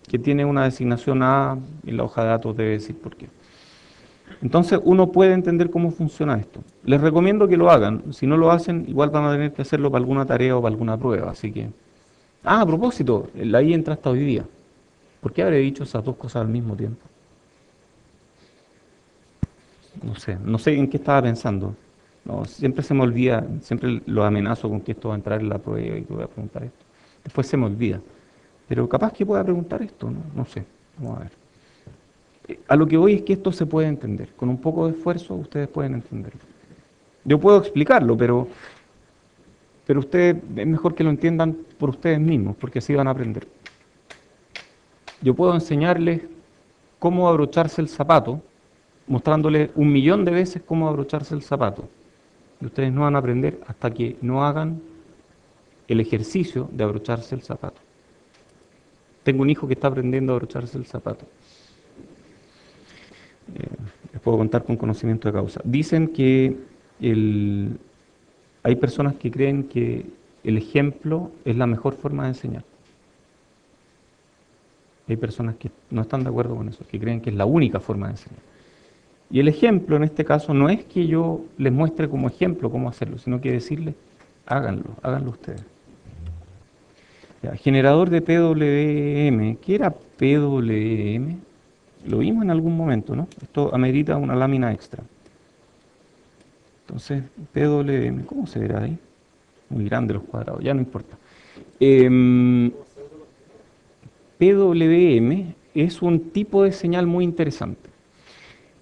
que tiene una designación A en la hoja de datos, debe decir por qué. Entonces uno puede entender cómo funciona esto. Les recomiendo que lo hagan. Si no lo hacen, igual van a tener que hacerlo para alguna tarea o para alguna prueba. Así que... a propósito, la I entra hasta hoy día. ¿Por qué habré dicho esas dos cosas al mismo tiempo? No sé en qué estaba pensando. No, siempre se me olvida, siempre lo amenazo con que esto va a entrar en la prueba y que voy a preguntar esto. Después se me olvida. Pero capaz que pueda preguntar esto, no sé. Vamos a ver. A lo que voy es que esto se puede entender. Con un poco de esfuerzo ustedes pueden entenderlo. Yo puedo explicarlo, pero ustedes es mejor que lo entiendan por ustedes mismos, porque así van a aprender. Yo puedo enseñarles cómo abrocharse el zapato, mostrándoles 1.000.000 de veces cómo abrocharse el zapato. Y ustedes no van a aprender hasta que no hagan el ejercicio de abrocharse el zapato. Tengo un hijo que está aprendiendo a abrocharse el zapato. Les puedo contar con conocimiento de causa. Dicen que hay personas que creen que el ejemplo es la mejor forma de enseñar. Hay personas que no están de acuerdo con eso, que creen que es la única forma de enseñar. Y el ejemplo en este caso no es que yo les muestre como ejemplo cómo hacerlo, sino que decirles, háganlo ustedes. Ya, generador de PWM. ¿Qué era PWM? Lo vimos en algún momento, ¿no? Esto amerita una lámina extra. Entonces, PWM, ¿cómo se verá ahí? Muy grande los cuadrados, ya no importa. PWM es un tipo de señal muy interesante.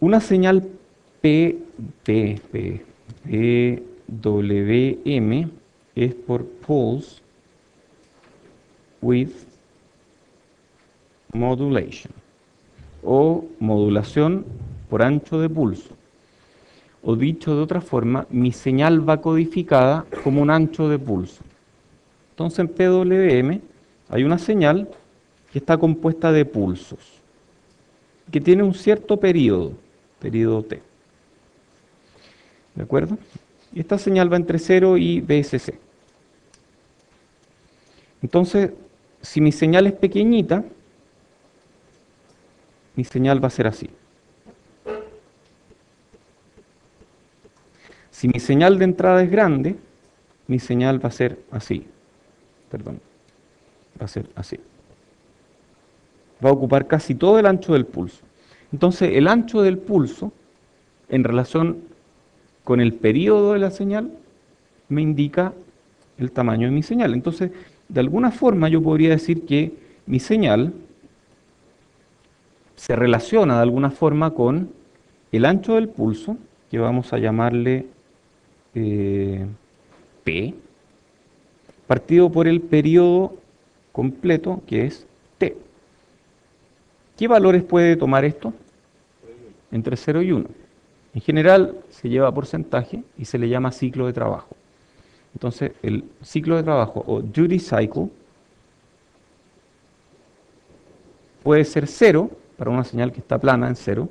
Una señal PWM es por Pulse Width Modulation, o modulación por ancho de pulso. O dicho de otra forma, mi señal va codificada como un ancho de pulso. Entonces en PWM hay una señal que está compuesta de pulsos, que tiene un cierto periodo T. ¿De acuerdo? Y esta señal va entre 0 y BSC. Entonces, si mi señal es pequeñita, mi señal va a ser así. Si mi señal de entrada es grande, mi señal va a ser así. Perdón, va a ser así. Va a ocupar casi todo el ancho del pulso. Entonces, el ancho del pulso, en relación con el periodo de la señal, me indica el tamaño de mi señal. Entonces, de alguna forma yo podría decir que mi señal se relaciona de alguna forma con el ancho del pulso, que vamos a llamarle P, partido por el periodo completo, que es T. ¿Qué valores puede tomar esto? Entre 0 y 1. En general se lleva porcentaje y se le llama ciclo de trabajo. Entonces, el ciclo de trabajo o duty cycle puede ser 0 para una señal que está plana en 0,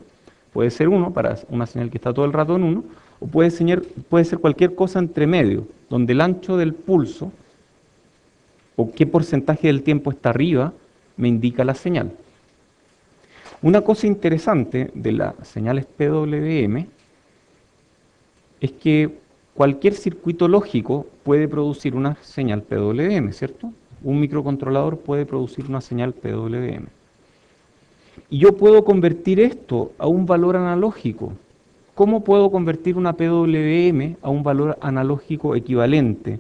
puede ser 1 para una señal que está todo el rato en 1, o puede ser cualquier cosa entre medio, donde el ancho del pulso o qué porcentaje del tiempo está arriba me indica la señal. Una cosa interesante de las señales PWM es que cualquier circuito lógico puede producir una señal PWM, ¿cierto? Un microcontrolador puede producir una señal PWM. Y yo puedo convertir esto a un valor analógico. ¿Cómo puedo convertir una PWM a un valor analógico equivalente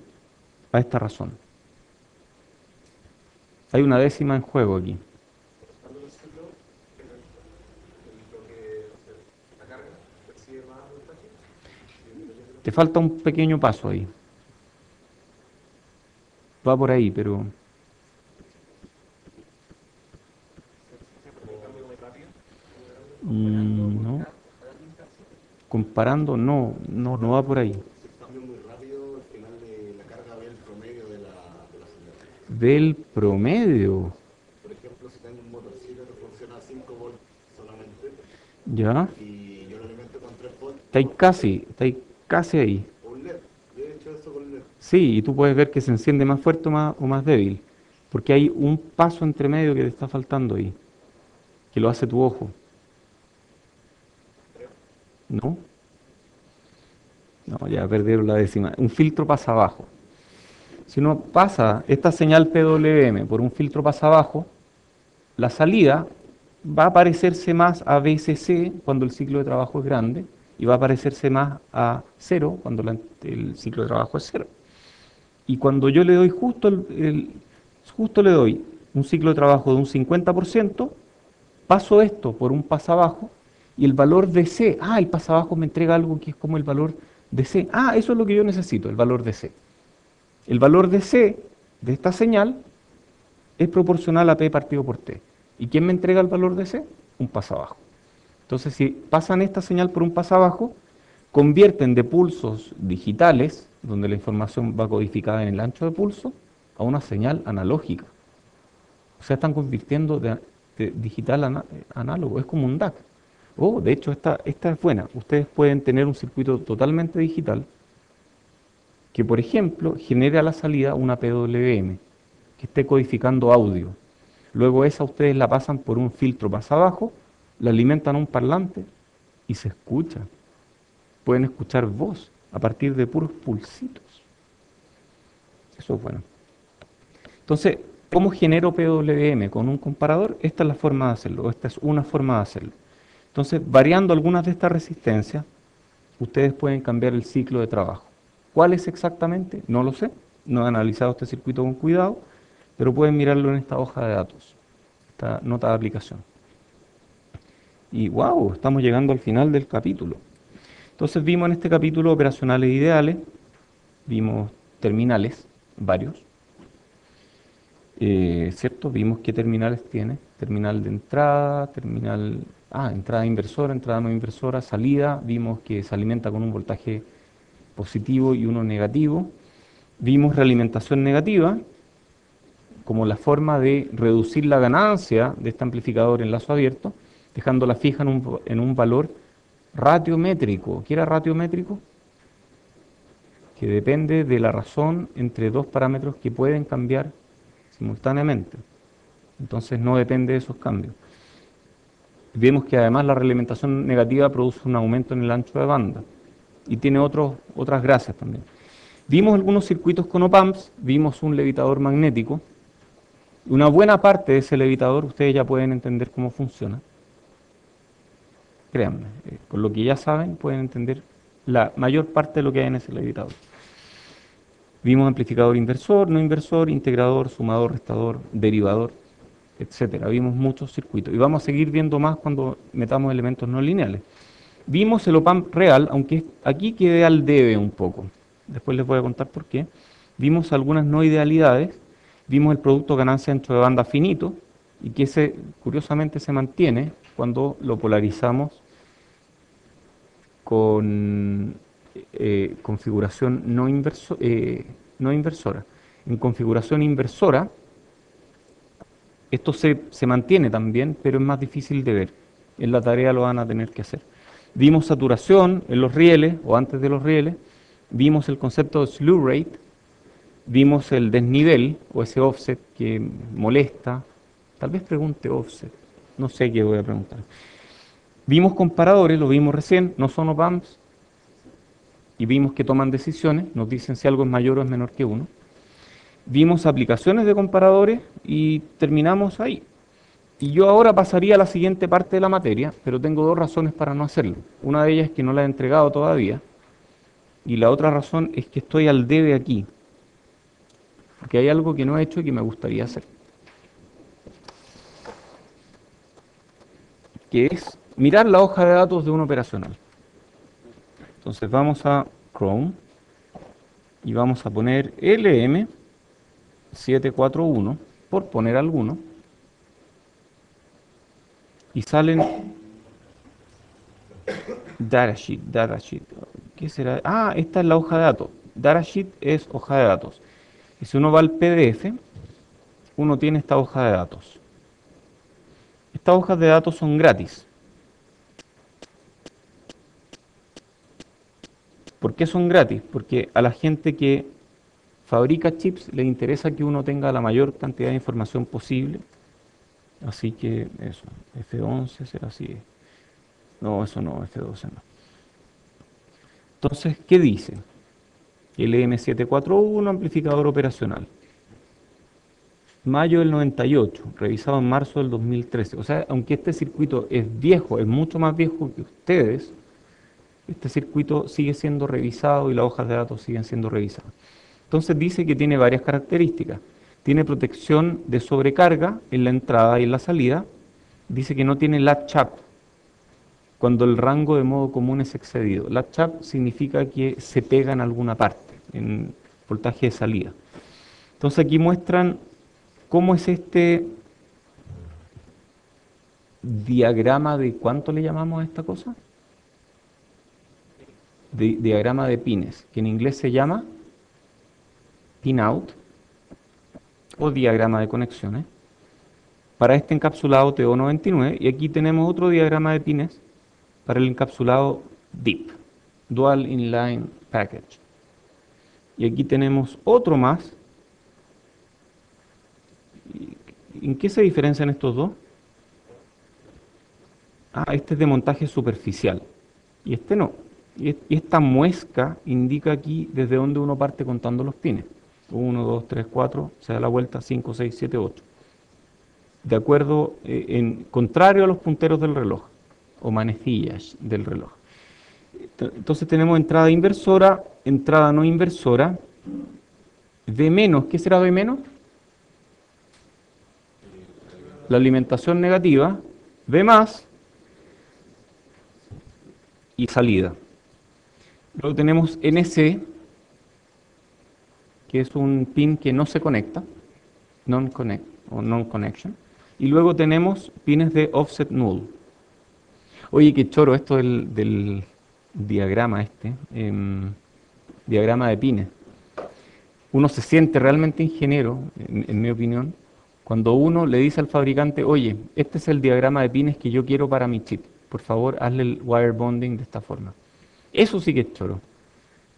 a esta razón? Hay una décima en juego aquí. Cuando el ciclo, lo que la carga percibe más voltaje, Te falta un pequeño paso ahí. Va por ahí, pero no. Comparando, no va por ahí. si el cambio es muy rápido, al final de la carga ve el promedio de la señal. Del promedio, Por ejemplo, si tengo un motorcito que funciona a 5 volts solamente ¿ya? y yo lo alimento con 3 volts, Estáis casi ahí. o un LED. Yo he hecho eso con LED. Sí, y tú puedes ver que se enciende más fuerte o más débil, porque hay un paso entre medio que te está faltando ahí, que lo hace tu ojo. ¿No? No, ya perdieron la décima. Un filtro pasa abajo. Si uno pasa esta señal PWM por un filtro pasa abajo, la salida va a parecerse más a BSC cuando el ciclo de trabajo es grande y va a parecerse más a cero cuando el ciclo de trabajo es cero. Y cuando yo le doy justo le doy un ciclo de trabajo de un 50%, paso esto por un pasabajo y el valor de C, el pasabajo me entrega algo que es como el valor de C. Eso es lo que yo necesito, el valor de C. El valor de C de esta señal es proporcional a P partido por T. ¿Y quién me entrega el valor de C? Un pasabajo. Entonces, si pasan esta señal por un pasabajo, convierten de pulsos digitales, donde la información va codificada en el ancho de pulso, a una señal analógica. O sea, están convirtiendo de digital a análogo, es como un DAC. De hecho, esta es buena. Ustedes pueden tener un circuito totalmente digital que, por ejemplo, genere a la salida una PWM que esté codificando audio. Luego esa ustedes la pasan por un filtro más abajo, la alimentan a un parlante y se escucha. Pueden escuchar voz a partir de puros pulsitos. Eso es bueno. Entonces, ¿cómo genero PWM con un comparador? Esta es la forma de hacerlo, esta es una forma de hacerlo. Entonces, variando algunas de estas resistencias, ustedes pueden cambiar el ciclo de trabajo. ¿Cuál es exactamente? No lo sé, no he analizado este circuito con cuidado, pero pueden mirarlo en esta hoja de datos, esta nota de aplicación. Y wow, estamos llegando al final del capítulo. Entonces vimos en este capítulo operacionales ideales, vimos terminales, varios, ¿cierto? Vimos qué terminales tiene, terminal de entrada, entrada inversora, entrada no inversora, salida, vimos que se alimenta con un voltaje positivo y uno negativo, vimos realimentación negativa como la forma de reducir la ganancia de este amplificador en lazo abierto, dejándola fija en un valor ratiométrico. ¿Qué era ratiométrico? Que depende de la razón entre dos parámetros que pueden cambiar simultáneamente. Entonces no depende de esos cambios. Vemos que además la realimentación negativa produce un aumento en el ancho de banda y tiene otras gracias también. Vimos algunos circuitos con op-amps, vimos un levitador magnético. Una buena parte de ese levitador ustedes ya pueden entender cómo funciona. Créanme, con lo que ya saben pueden entender la mayor parte de lo que hay en ese levitador. Vimos amplificador inversor, no inversor, integrador, sumador, restador, derivador, etcétera. Vimos muchos circuitos y vamos a seguir viendo más cuando metamos elementos no lineales. Vimos el op-amp real, aunque aquí quedé al debe un poco. Después les voy a contar por qué. Vimos algunas no idealidades. Vimos el producto ganancia ancho de banda finito y que curiosamente se mantiene cuando lo polarizamos con configuración no inversora. En configuración inversora, esto se mantiene también, pero es más difícil de ver. En la tarea lo van a tener que hacer. Vimos saturación en los rieles o antes de los rieles. Vimos el concepto de slew rate. Vimos el desnivel o ese offset que molesta. Tal vez pregunte offset. No sé qué voy a preguntar. Vimos comparadores, lo vimos recién, no son op-amps. y vimos que toman decisiones, nos dicen si algo es mayor o es menor que 1. Vimos aplicaciones de comparadores y terminamos ahí. Y yo ahora pasaría a la siguiente parte de la materia, pero tengo dos razones para no hacerlo. Una de ellas es que no la he entregado todavía, y la otra razón es que estoy al debe aquí, porque hay algo que no he hecho y que me gustaría hacer, que es mirar la hoja de datos de un operacional. Entonces vamos a Chrome y vamos a poner LM741, por poner alguno, y salen datasheet. ¿Qué será? Ah, esta es la hoja de datos. Datasheet es hoja de datos. Y si uno va al PDF, uno tiene esta hoja de datos. Estas hojas de datos son gratis. ¿Por qué son gratis? Porque a la gente que fabrica chips le interesa que uno tenga la mayor cantidad de información posible. Así que eso, F11 será así. No, eso no, F12 no. Entonces, ¿qué dice? LM741, amplificador operacional. Mayo del 98, revisado en marzo del 2013. O sea, aunque este circuito es viejo, es mucho más viejo que ustedes, este circuito sigue siendo revisado y las hojas de datos siguen siendo revisadas. Entonces dice que tiene varias características. Tiene protección de sobrecarga en la entrada y en la salida. Dice que no tiene latch up cuando el rango de modo común es excedido. Latch up significa que se pega en alguna parte, en voltaje de salida. Entonces aquí muestran cómo es este diagrama de, ¿cuánto le llamamos a esta cosa? Diagrama de pines, que en inglés se llama pinout o diagrama de conexiones, para este encapsulado TO99, y aquí tenemos otro diagrama de pines para el encapsulado DIP, Dual Inline Package. Y aquí tenemos otro más. ¿En qué se diferencian estos dos? Ah, este es de montaje superficial y este no. Y esta muesca indica aquí desde dónde uno parte contando los pines. 1, 2, 3, 4, se da la vuelta, 5, 6, 7, 8. De acuerdo, contrario a los punteros del reloj, o manecillas del reloj. Entonces tenemos entrada inversora, entrada no inversora, V menos, ¿qué será V menos? La alimentación negativa, V más y salida. Luego tenemos NC, que es un pin que no se conecta, non-connect o non-connection. Y luego tenemos pines de offset null. Oye, qué choro esto del diagrama este, diagrama de pines. Uno se siente realmente ingeniero, en mi opinión, cuando uno le dice al fabricante, oye, este es el diagrama de pines que yo quiero para mi chip. Por favor, hazle el wire bonding de esta forma. Eso sí que es choro.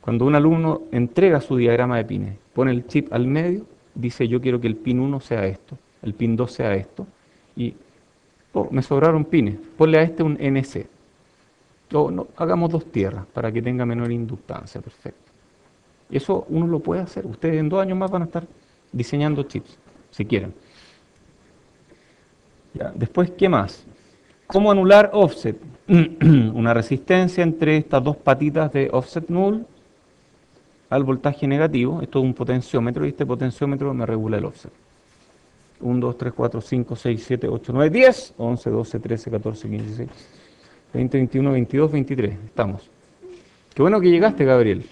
Cuando un alumno entrega su diagrama de pines, pone el chip al medio, dice yo quiero que el pin 1 sea esto, el pin 2 sea esto, y me sobraron pines, ponle a este un NC. O no, hagamos 2 tierras para que tenga menor inductancia, perfecto. Eso uno lo puede hacer. Ustedes en 2 años más van a estar diseñando chips, si quieren. Ya, después, ¿qué más? ¿Cómo anular offset? Una resistencia entre estas 2 patitas de offset null al voltaje negativo. Esto es un potenciómetro y este potenciómetro me regula el offset. 1, 2, 3, 4, 5, 6, 7, 8, 9, 10, 11, 12, 13, 14, 15, 16, 20, 21, 22, 23. Estamos. Qué bueno que llegaste, Gabriel.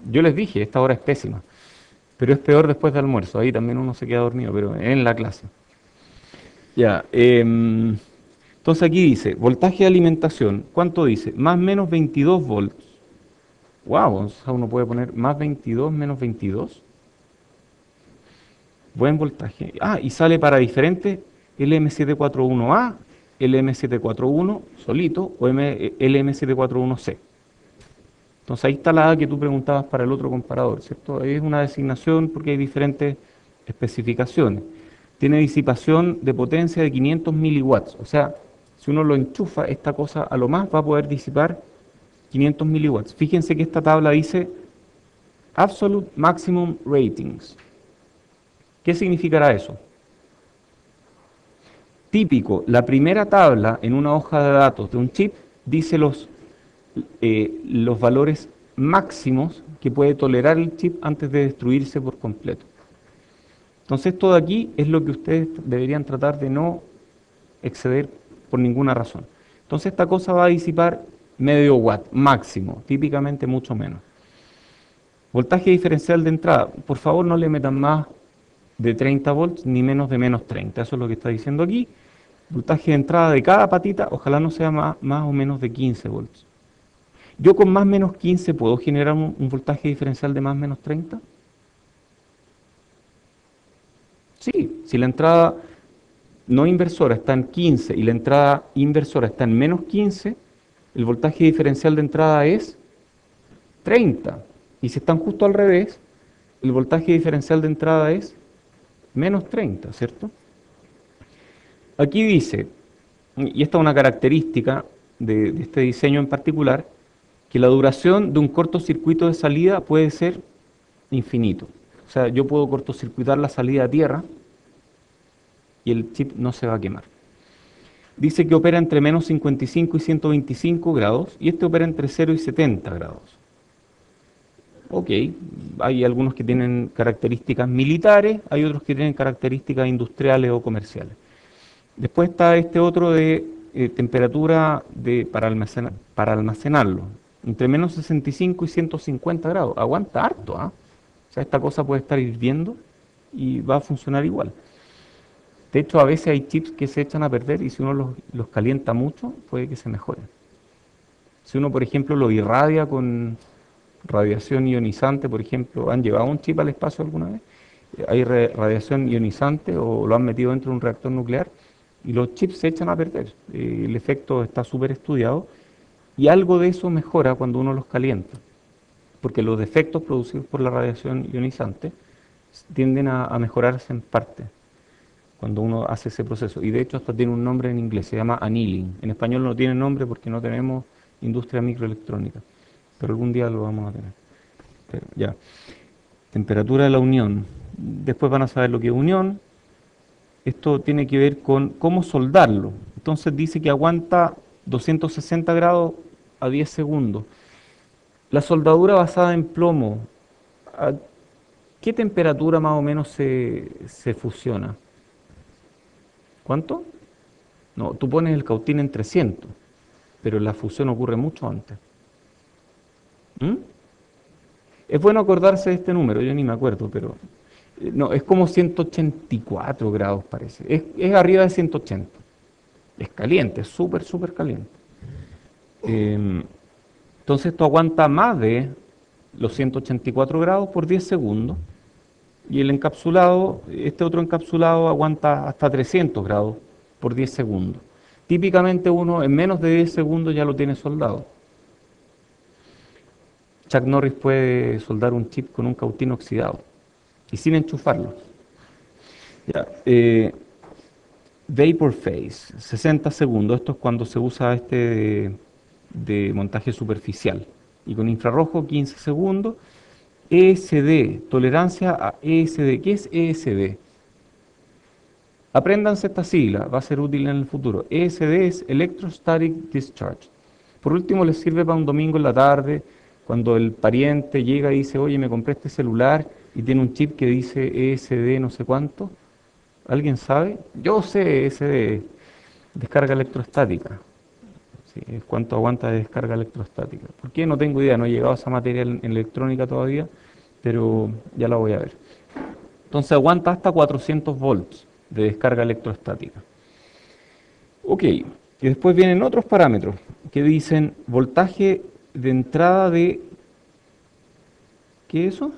Yo les dije, esta hora es pésima, pero es peor después del almuerzo. Ahí también uno se queda dormido, pero en la clase. Ya, entonces aquí dice, voltaje de alimentación, ¿cuánto dice? Más menos 22 volts. Wow, o sea, uno puede poner más 22 menos 22. Buen voltaje. Ah, y sale para diferentes LM741A, LM741 solito o LM741C. Entonces ahí está la A que tú preguntabas para el otro comparador, ¿cierto? Es una designación porque hay diferentes especificaciones. Tiene disipación de potencia de 500 miliwatts. O sea, si uno lo enchufa, esta cosa a lo más va a poder disipar 500 miliwatts. Fíjense que esta tabla dice Absolute Maximum Ratings. ¿Qué significará eso? Típico, la primera tabla en una hoja de datos de un chip dice los valores máximos que puede tolerar el chip antes de destruirse por completo. Entonces esto de aquí es lo que ustedes deberían tratar de no exceder por ninguna razón. Entonces esta cosa va a disipar medio watt máximo, típicamente mucho menos. Voltaje diferencial de entrada, por favor no le metan más de 30 volts ni menos de menos 30, eso es lo que está diciendo aquí. Voltaje de entrada de cada patita, ojalá no sea más o menos de 15 volts. ¿Yo con más o menos 15 puedo generar un voltaje diferencial de más o menos 30? Sí, si la entrada no inversora está en 15 y la entrada inversora está en menos 15, el voltaje diferencial de entrada es 30. Y si están justo al revés, el voltaje diferencial de entrada es menos 30, ¿cierto? Aquí dice, y esta es una característica de este diseño en particular, que la duración de un cortocircuito de salida puede ser infinito. O sea, yo puedo cortocircuitar la salida a tierra y el chip no se va a quemar. Dice que opera entre menos 55 y 125 grados y este opera entre 0 y 70 grados. Ok, hay algunos que tienen características militares, hay otros que tienen características industriales o comerciales. Después está este otro de temperatura para almacenarlo, entre menos 65 y 150 grados. Aguanta harto, ¿ah? O sea, esta cosa puede estar hirviendo y va a funcionar igual. De hecho, a veces hay chips que se echan a perder y si uno los calienta mucho, puede que se mejoren. Si uno, por ejemplo, lo irradia con radiación ionizante, por ejemplo, ¿han llevado un chip al espacio alguna vez? Hay radiación ionizante o lo han metido dentro de un reactor nuclear y los chips se echan a perder. El efecto está súper estudiado y algo de eso mejora cuando uno los calienta, porque los defectos producidos por la radiación ionizante tienden a mejorarse en parte cuando uno hace ese proceso. Y de hecho hasta tiene un nombre en inglés, se llama annealing. En español no tiene nombre porque no tenemos industria microelectrónica, pero algún día lo vamos a tener. Pero ya. Temperatura de la unión. Después van a saber lo que es unión. Esto tiene que ver con cómo soldarlo. Entonces dice que aguanta 260 grados a 10 segundos. La soldadura basada en plomo, ¿a qué temperatura más o menos se fusiona? ¿Cuánto? No, tú pones el cautín en 300, pero la fusión ocurre mucho antes. ¿Mm? Es bueno acordarse de este número, yo ni me acuerdo, pero no, es como 184 grados parece. Es arriba de 180. Es caliente, es súper, súper caliente. Entonces esto aguanta más de los 184 grados por 10 segundos. Y el encapsulado, este otro encapsulado aguanta hasta 300 grados por 10 segundos. Típicamente uno en menos de 10 segundos ya lo tiene soldado. Chuck Norris puede soldar un chip con un cautín oxidado y sin enchufarlo. Ya, vapor phase, 60 segundos. Esto es cuando se usa de montaje superficial. Y con infrarrojo, 15 segundos. ESD, tolerancia a ESD. ¿Qué es ESD? Apréndanse esta sigla, va a ser útil en el futuro. ESD es Electrostatic Discharge. Por último, les sirve para un domingo en la tarde, cuando el pariente llega y dice, oye, me compré este celular y tiene un chip que dice ESD no sé cuánto. ¿Alguien sabe? Yo sé ESD, descarga electrostática. Sí, es cuánto aguanta de descarga electrostática. ¿Por qué? No tengo idea, no he llegado a esa materia en electrónica todavía, pero ya la voy a ver. Entonces aguanta hasta 400 volts de descarga electrostática. Ok, y después vienen otros parámetros que dicen voltaje de entrada de... ¿Qué es eso?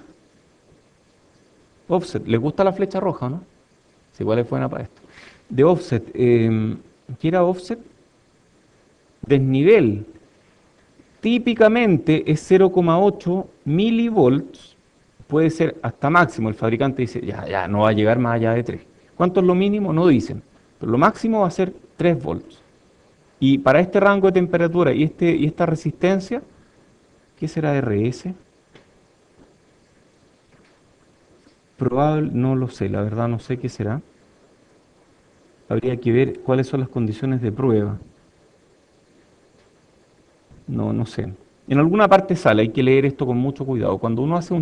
Offset. ¿Les gusta la flecha roja, no? Sí, igual es buena para esto. De offset. ¿Qué era offset? Desnivel. Típicamente es 0,8 milivolts. Puede ser hasta máximo. El fabricante dice, ya, no va a llegar más allá de 3. ¿Cuánto es lo mínimo? No dicen. Pero lo máximo va a ser 3 volts. Y para este rango de temperatura y esta resistencia, ¿Qué será RS? Probable, no lo sé, la verdad no sé qué será. Habría que ver cuáles son las condiciones de prueba. No sé. En alguna parte sale, hay que leer esto con mucho cuidado. Cuando uno hace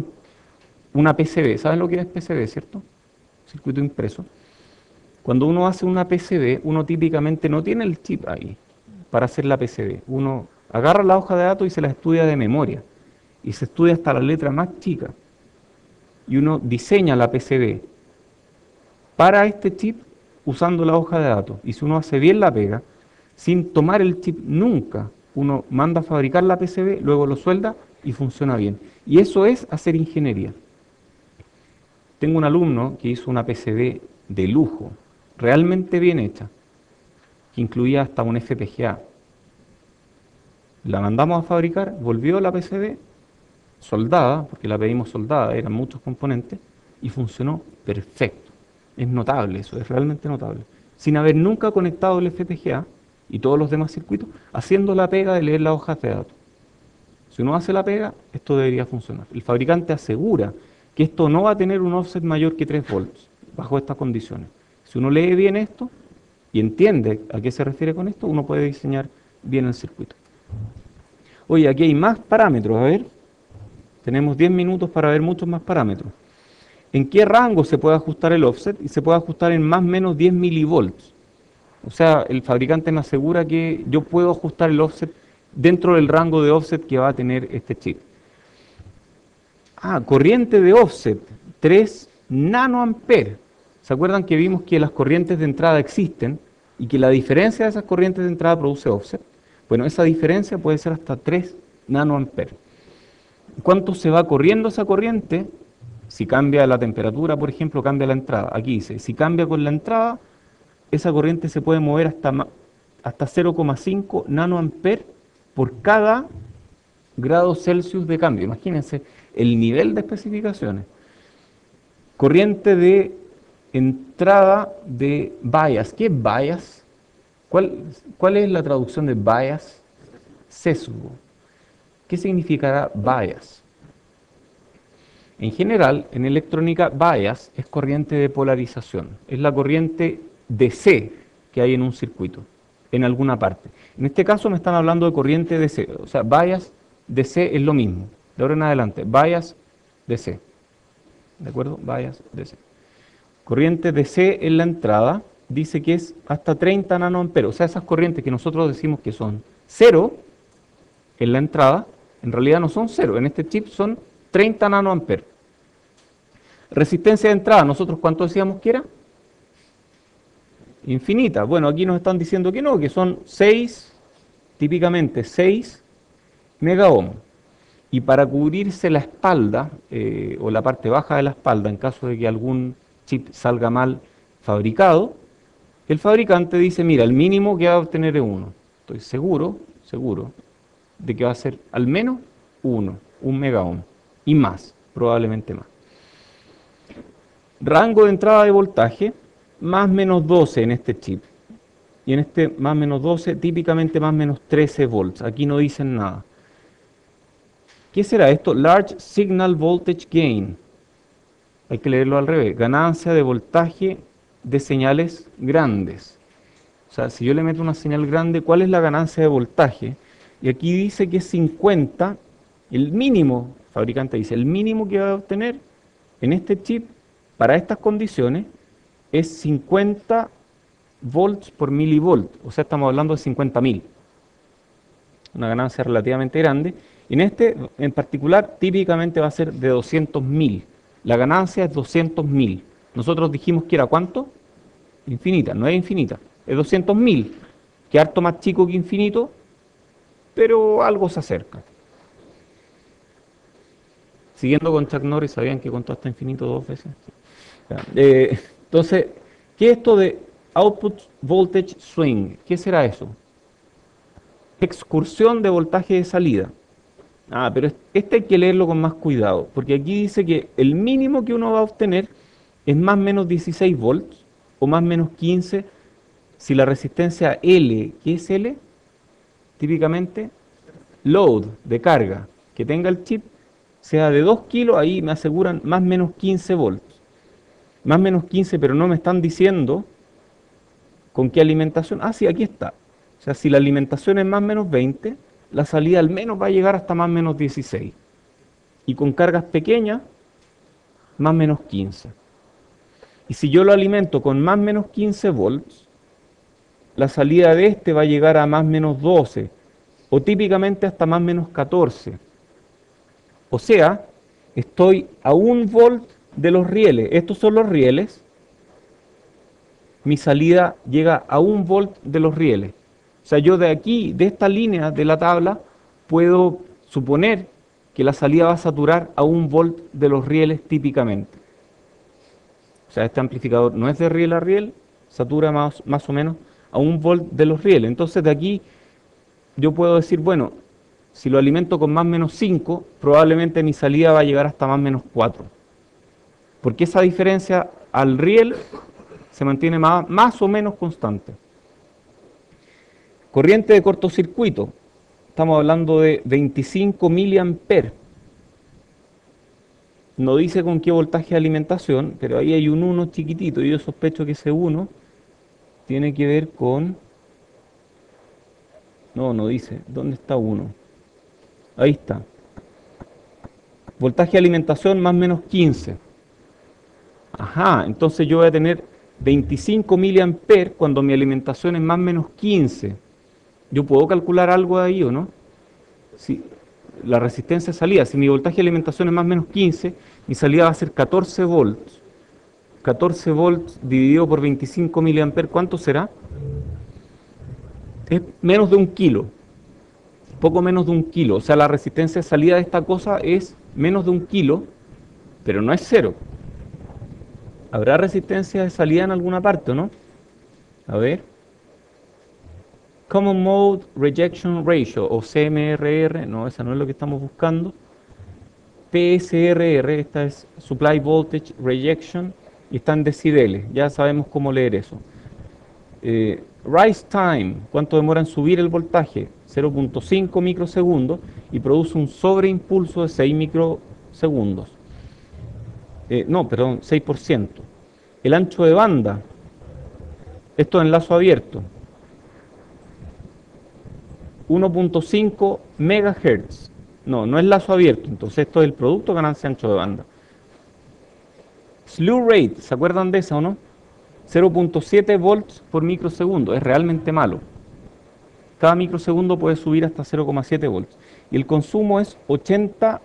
una PCB, ¿saben lo que es PCB, cierto? Circuito impreso. Cuando uno hace una PCB, uno típicamente no tiene el chip ahí para hacer la PCB. Uno agarra la hoja de datos y se la estudia de memoria. Y se estudia hasta la letra más chica. Y uno diseña la PCB para este chip usando la hoja de datos. Y si uno hace bien la pega, sin tomar el chip nunca, uno manda a fabricar la PCB, luego lo suelda y funciona bien. Y eso es hacer ingeniería. Tengo un alumno que hizo una PCB de lujo, realmente bien hecha, que incluía hasta un FPGA. La mandamos a fabricar, volvió la PCB soldada, porque la pedimos soldada, eran muchos componentes, y funcionó perfecto. Es notable eso, es realmente notable. Sin haber nunca conectado el FPGA y todos los demás circuitos, haciendo la pega de leer las hojas de datos. Si uno hace la pega, esto debería funcionar. El fabricante asegura que esto no va a tener un offset mayor que 3 volts, bajo estas condiciones. Si uno lee bien esto y entiende a qué se refiere con esto, uno puede diseñar bien el circuito. Oye, aquí hay más parámetros, a ver. Tenemos 10 minutos para ver muchos más parámetros. ¿En qué rango se puede ajustar el offset? Y se puede ajustar en más o menos 10 milivolts. O sea, el fabricante me asegura que yo puedo ajustar el offset dentro del rango de offset que va a tener este chip. Corriente de offset, 3 nanoamperes. ¿Se acuerdan que vimos que las corrientes de entrada existen y que la diferencia de esas corrientes de entrada produce offset? Bueno, esa diferencia puede ser hasta 3 nanoamperes. ¿Cuánto se va corriendo esa corriente? Si cambia la temperatura, por ejemplo, cambia la entrada. Aquí dice, si cambia con la entrada, esa corriente se puede mover hasta 0,5 nanoamperes por cada grado Celsius de cambio. Imagínense el nivel de especificaciones. Corriente de entrada de bias. ¿Qué es bias? ¿Cuál es la traducción de bias? Sesgo. ¿Qué significará bias? En general, en electrónica, bias es corriente de polarización. Es la corriente DC que hay en un circuito, en alguna parte. En este caso me están hablando de corriente DC. O sea, bias DC es lo mismo. De ahora en adelante, bias DC. ¿De acuerdo? Bias DC. Corriente DC en la entrada dice que es hasta 30 nanoamperes. O sea, esas corrientes que nosotros decimos que son 0 en la entrada, en realidad no son 0. En este chip son 30 nanoamperes. Resistencia de entrada, ¿nosotros cuánto decíamos que era? Infinita. Bueno, aquí nos están diciendo que no, que son 6, típicamente 6 megaohm. Y para cubrirse la espalda, o la parte baja de la espalda, en caso de que algún chip salga mal fabricado, el fabricante dice, mira, el mínimo que va a obtener es 1. Estoy seguro de que va a ser al menos 1 megaohm, y más, probablemente más. Rango de entrada de voltaje, más o menos 12 en este chip. Y en este más o menos 12, típicamente más o menos 13 volts. Aquí no dicen nada. ¿Qué será esto? Large Signal Voltage Gain. Hay que leerlo al revés. Ganancia de voltaje de señales grandes. O sea, si yo le meto una señal grande, ¿cuál es la ganancia de voltaje? Y aquí dice que es 50. El mínimo, el fabricante dice, el mínimo que va a obtener en este chip para estas condiciones es 50 volts por milivolt. O sea, estamos hablando de 50.000. Una ganancia relativamente grande. En este en particular, típicamente va a ser de 200.000. La ganancia es 200.000. Nosotros dijimos que era ¿cuánto? Infinita, no es infinita, es 200.000, que harto más chico que infinito, pero algo se acerca. Siguiendo con Chuck Norris, ¿sabían que contó hasta infinito 2 veces? Entonces, ¿qué es esto de Output Voltage Swing? ¿Qué será eso? Excursión de voltaje de salida. Pero este hay que leerlo con más cuidado, porque aquí dice que el mínimo que uno va a obtener es más o menos 16 volts, o más o menos 15, si la resistencia L, ¿qué es L? Típicamente, load, de carga. que tenga el chip sea de 2 kilos, ahí me aseguran más o menos 15 volts. Más o menos 15, pero no me están diciendo con qué alimentación. Ah, sí, aquí está. O sea, si la alimentación es más o menos 20, la salida al menos va a llegar hasta más o menos 16. Y con cargas pequeñas, más o menos 15. Y si yo lo alimento con más o menos 15 volts, la salida de este va a llegar a más o menos 12, o típicamente hasta más o menos 14. O sea, estoy a 1 volt de los rieles. Estos son los rieles. Mi salida llega a 1 volt de los rieles. O sea, yo de aquí, de esta línea de la tabla, puedo suponer que la salida va a saturar a 1 volt de los rieles típicamente. O sea, este amplificador no es de riel a riel, satura más o menos a 1 volt de los rieles. Entonces de aquí yo puedo decir, bueno, si lo alimento con más o menos 5, probablemente mi salida va a llegar hasta más o menos 4. Porque esa diferencia al riel se mantiene más o menos constante. Corriente de cortocircuito. Estamos hablando de 25 miliamperes. No dice con qué voltaje de alimentación, pero ahí hay un 1 chiquitito y yo sospecho que ese 1 tiene que ver con... No dice. ¿Dónde está 1? Ahí está. Voltaje de alimentación más o menos 15. Ajá, entonces yo voy a tener 25 miliamperes cuando mi alimentación es más o menos 15. ¿Yo puedo calcular algo de ahí o no? Si la resistencia de salida, si mi voltaje de alimentación es más o menos 15, mi salida va a ser 14 volts. 14 volts dividido por 25 miliamperes, ¿cuánto será? Es menos de 1 kilo. Poco menos de 1 kilo. O sea, la resistencia de salida de esta cosa es menos de 1 kilo, pero no es cero. ¿Habrá resistencia de salida en alguna parte o no? A ver. Common Mode Rejection Ratio, o CMRR, no, esa no es lo que estamos buscando. PSRR, esta es Supply Voltage Rejection, y está en decibeles, ya sabemos cómo leer eso. Rise Time, ¿cuánto demora en subir el voltaje? 0.5 microsegundos, y produce un sobreimpulso de 6 microsegundos. No, perdón, 6%. El ancho de banda, esto en lazo abierto, 1.5 MHz. No es lazo abierto, entonces esto es el producto ganancia ancho de banda. Slew rate, ¿se acuerdan de esa o no? 0.7 volts por microsegundo, es realmente malo. Cada microsegundo puede subir hasta 0.7 volts. Y el consumo es 80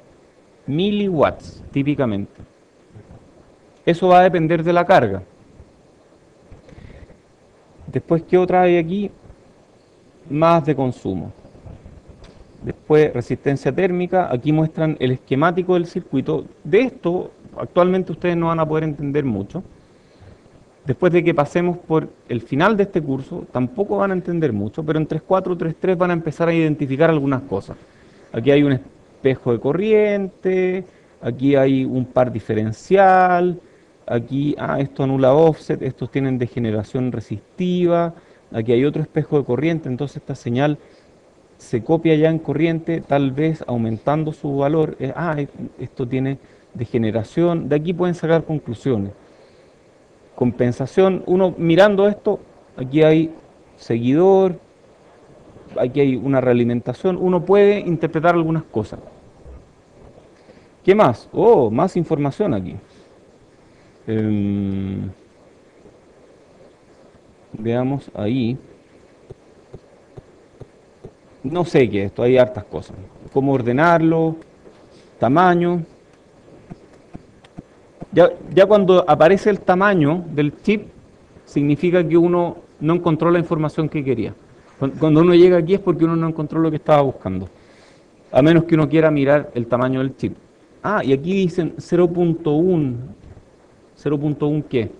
miliwatts, típicamente. Eso va a depender de la carga. Después, ¿qué otra hay aquí? Más de consumo. Después, resistencia térmica. Aquí muestran el esquemático del circuito. De esto, actualmente ustedes no van a poder entender mucho. Después de que pasemos por el final de este curso, tampoco van a entender mucho, pero en 3.4, 3.3 van a empezar a identificar algunas cosas. Aquí hay un espejo de corriente, aquí hay un par diferencial, aquí, esto anula offset, estos tienen degeneración resistiva, aquí hay otro espejo de corriente, entonces esta señal se copia ya en corriente, tal vez aumentando su valor. Esto tiene degeneración, de aquí pueden sacar conclusiones. Compensación, uno mirando esto, aquí hay seguidor, aquí hay una realimentación, uno puede interpretar algunas cosas. ¿Qué más? Más información aquí. Veamos ahí. No sé qué es esto, hay hartas cosas. Cómo ordenarlo, tamaño. Ya cuando aparece el tamaño del chip, significa que uno no encontró la información que quería. Cuando uno llega aquí es porque uno no encontró lo que estaba buscando. A menos que uno quiera mirar el tamaño del chip. Y aquí dicen 0.1. ¿0.1 qué?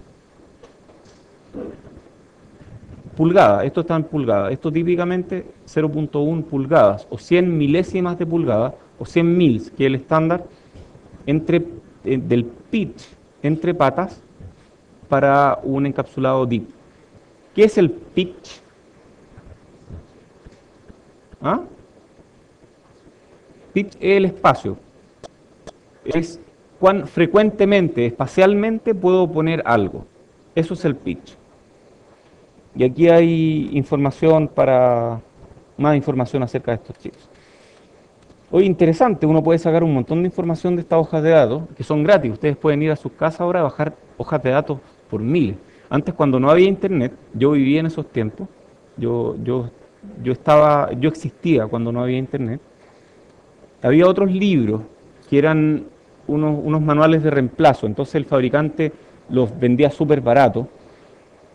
Pulgada, esto está en pulgadas. Esto típicamente 0.1 pulgadas, o 100 milésimas de pulgada, o 100 mils, que es el estándar del pitch entre patas para un encapsulado DIP. ¿Qué es el pitch? pitch es el espacio. Es cuán frecuentemente, espacialmente, puedo poner algo. Eso es el pitch. Y aquí hay información más información acerca de estos chips. Hoy interesante, uno puede sacar un montón de información de estas hojas de datos, que son gratis. Ustedes pueden ir a sus casas ahora a bajar hojas de datos por miles. Antes, cuando no había internet, yo vivía en esos tiempos, yo existía cuando no había internet. Había otros libros que eran unos manuales de reemplazo, entonces el fabricante los vendía súper baratos,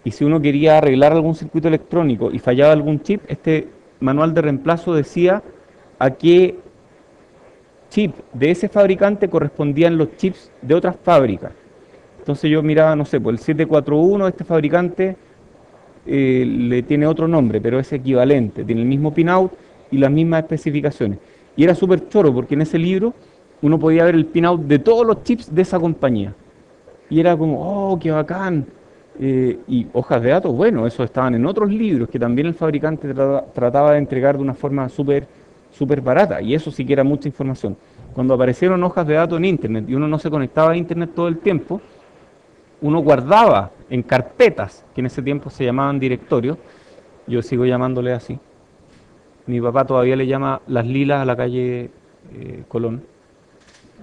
y si uno quería arreglar algún circuito electrónico y fallaba algún chip, este manual de reemplazo decía a qué chip de ese fabricante correspondían los chips de otras fábricas. Entonces yo miraba, no sé, pues el 741 de este fabricante le tiene otro nombre, pero es equivalente, tiene el mismo pinout y las mismas especificaciones. Y era súper choro porque en ese libro uno podía ver el pinout de todos los chips de esa compañía. Y era como, oh, qué bacán. Y hojas de datos, bueno, eso estaban en otros libros que también el fabricante trataba de entregar de una forma súper barata. Y eso sí que era mucha información. Cuando aparecieron hojas de datos en Internet y uno no se conectaba a Internet todo el tiempo, uno guardaba en carpetas, que en ese tiempo se llamaban directorios, yo sigo llamándole así. Mi papá todavía le llama Las Lilas a la calle Colón.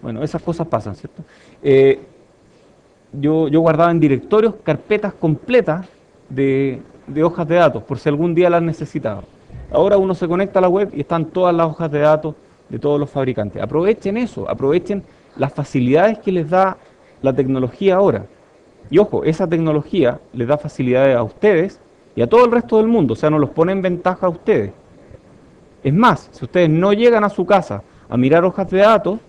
Bueno, esas cosas pasan, ¿cierto? Yo guardaba en directorios carpetas completas de hojas de datos, por si algún día las necesitaba. Ahora uno se conecta a la web y están todas las hojas de datos de todos los fabricantes. Aprovechen eso, aprovechen las facilidades que les da la tecnología ahora. Y ojo, esa tecnología les da facilidades a ustedes y a todo el resto del mundo, o sea, nos los pone en ventaja a ustedes. Es más, si ustedes no llegan a su casa a mirar hojas de datos,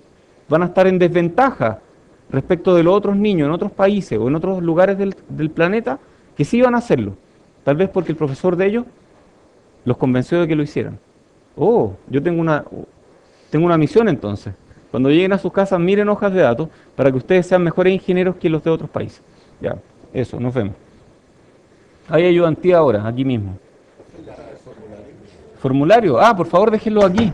van a estar en desventaja respecto de los otros niños en otros países o en otros lugares del planeta que sí van a hacerlo. Tal vez porque el profesor de ellos los convenció de que lo hicieran. Oh, yo tengo una misión entonces. Cuando lleguen a sus casas, miren hojas de datos para que ustedes sean mejores ingenieros que los de otros países. Ya, eso, nos vemos. Hay ayudantía ahora, aquí mismo. ¿Formulario? Ah, por favor, déjenlo aquí.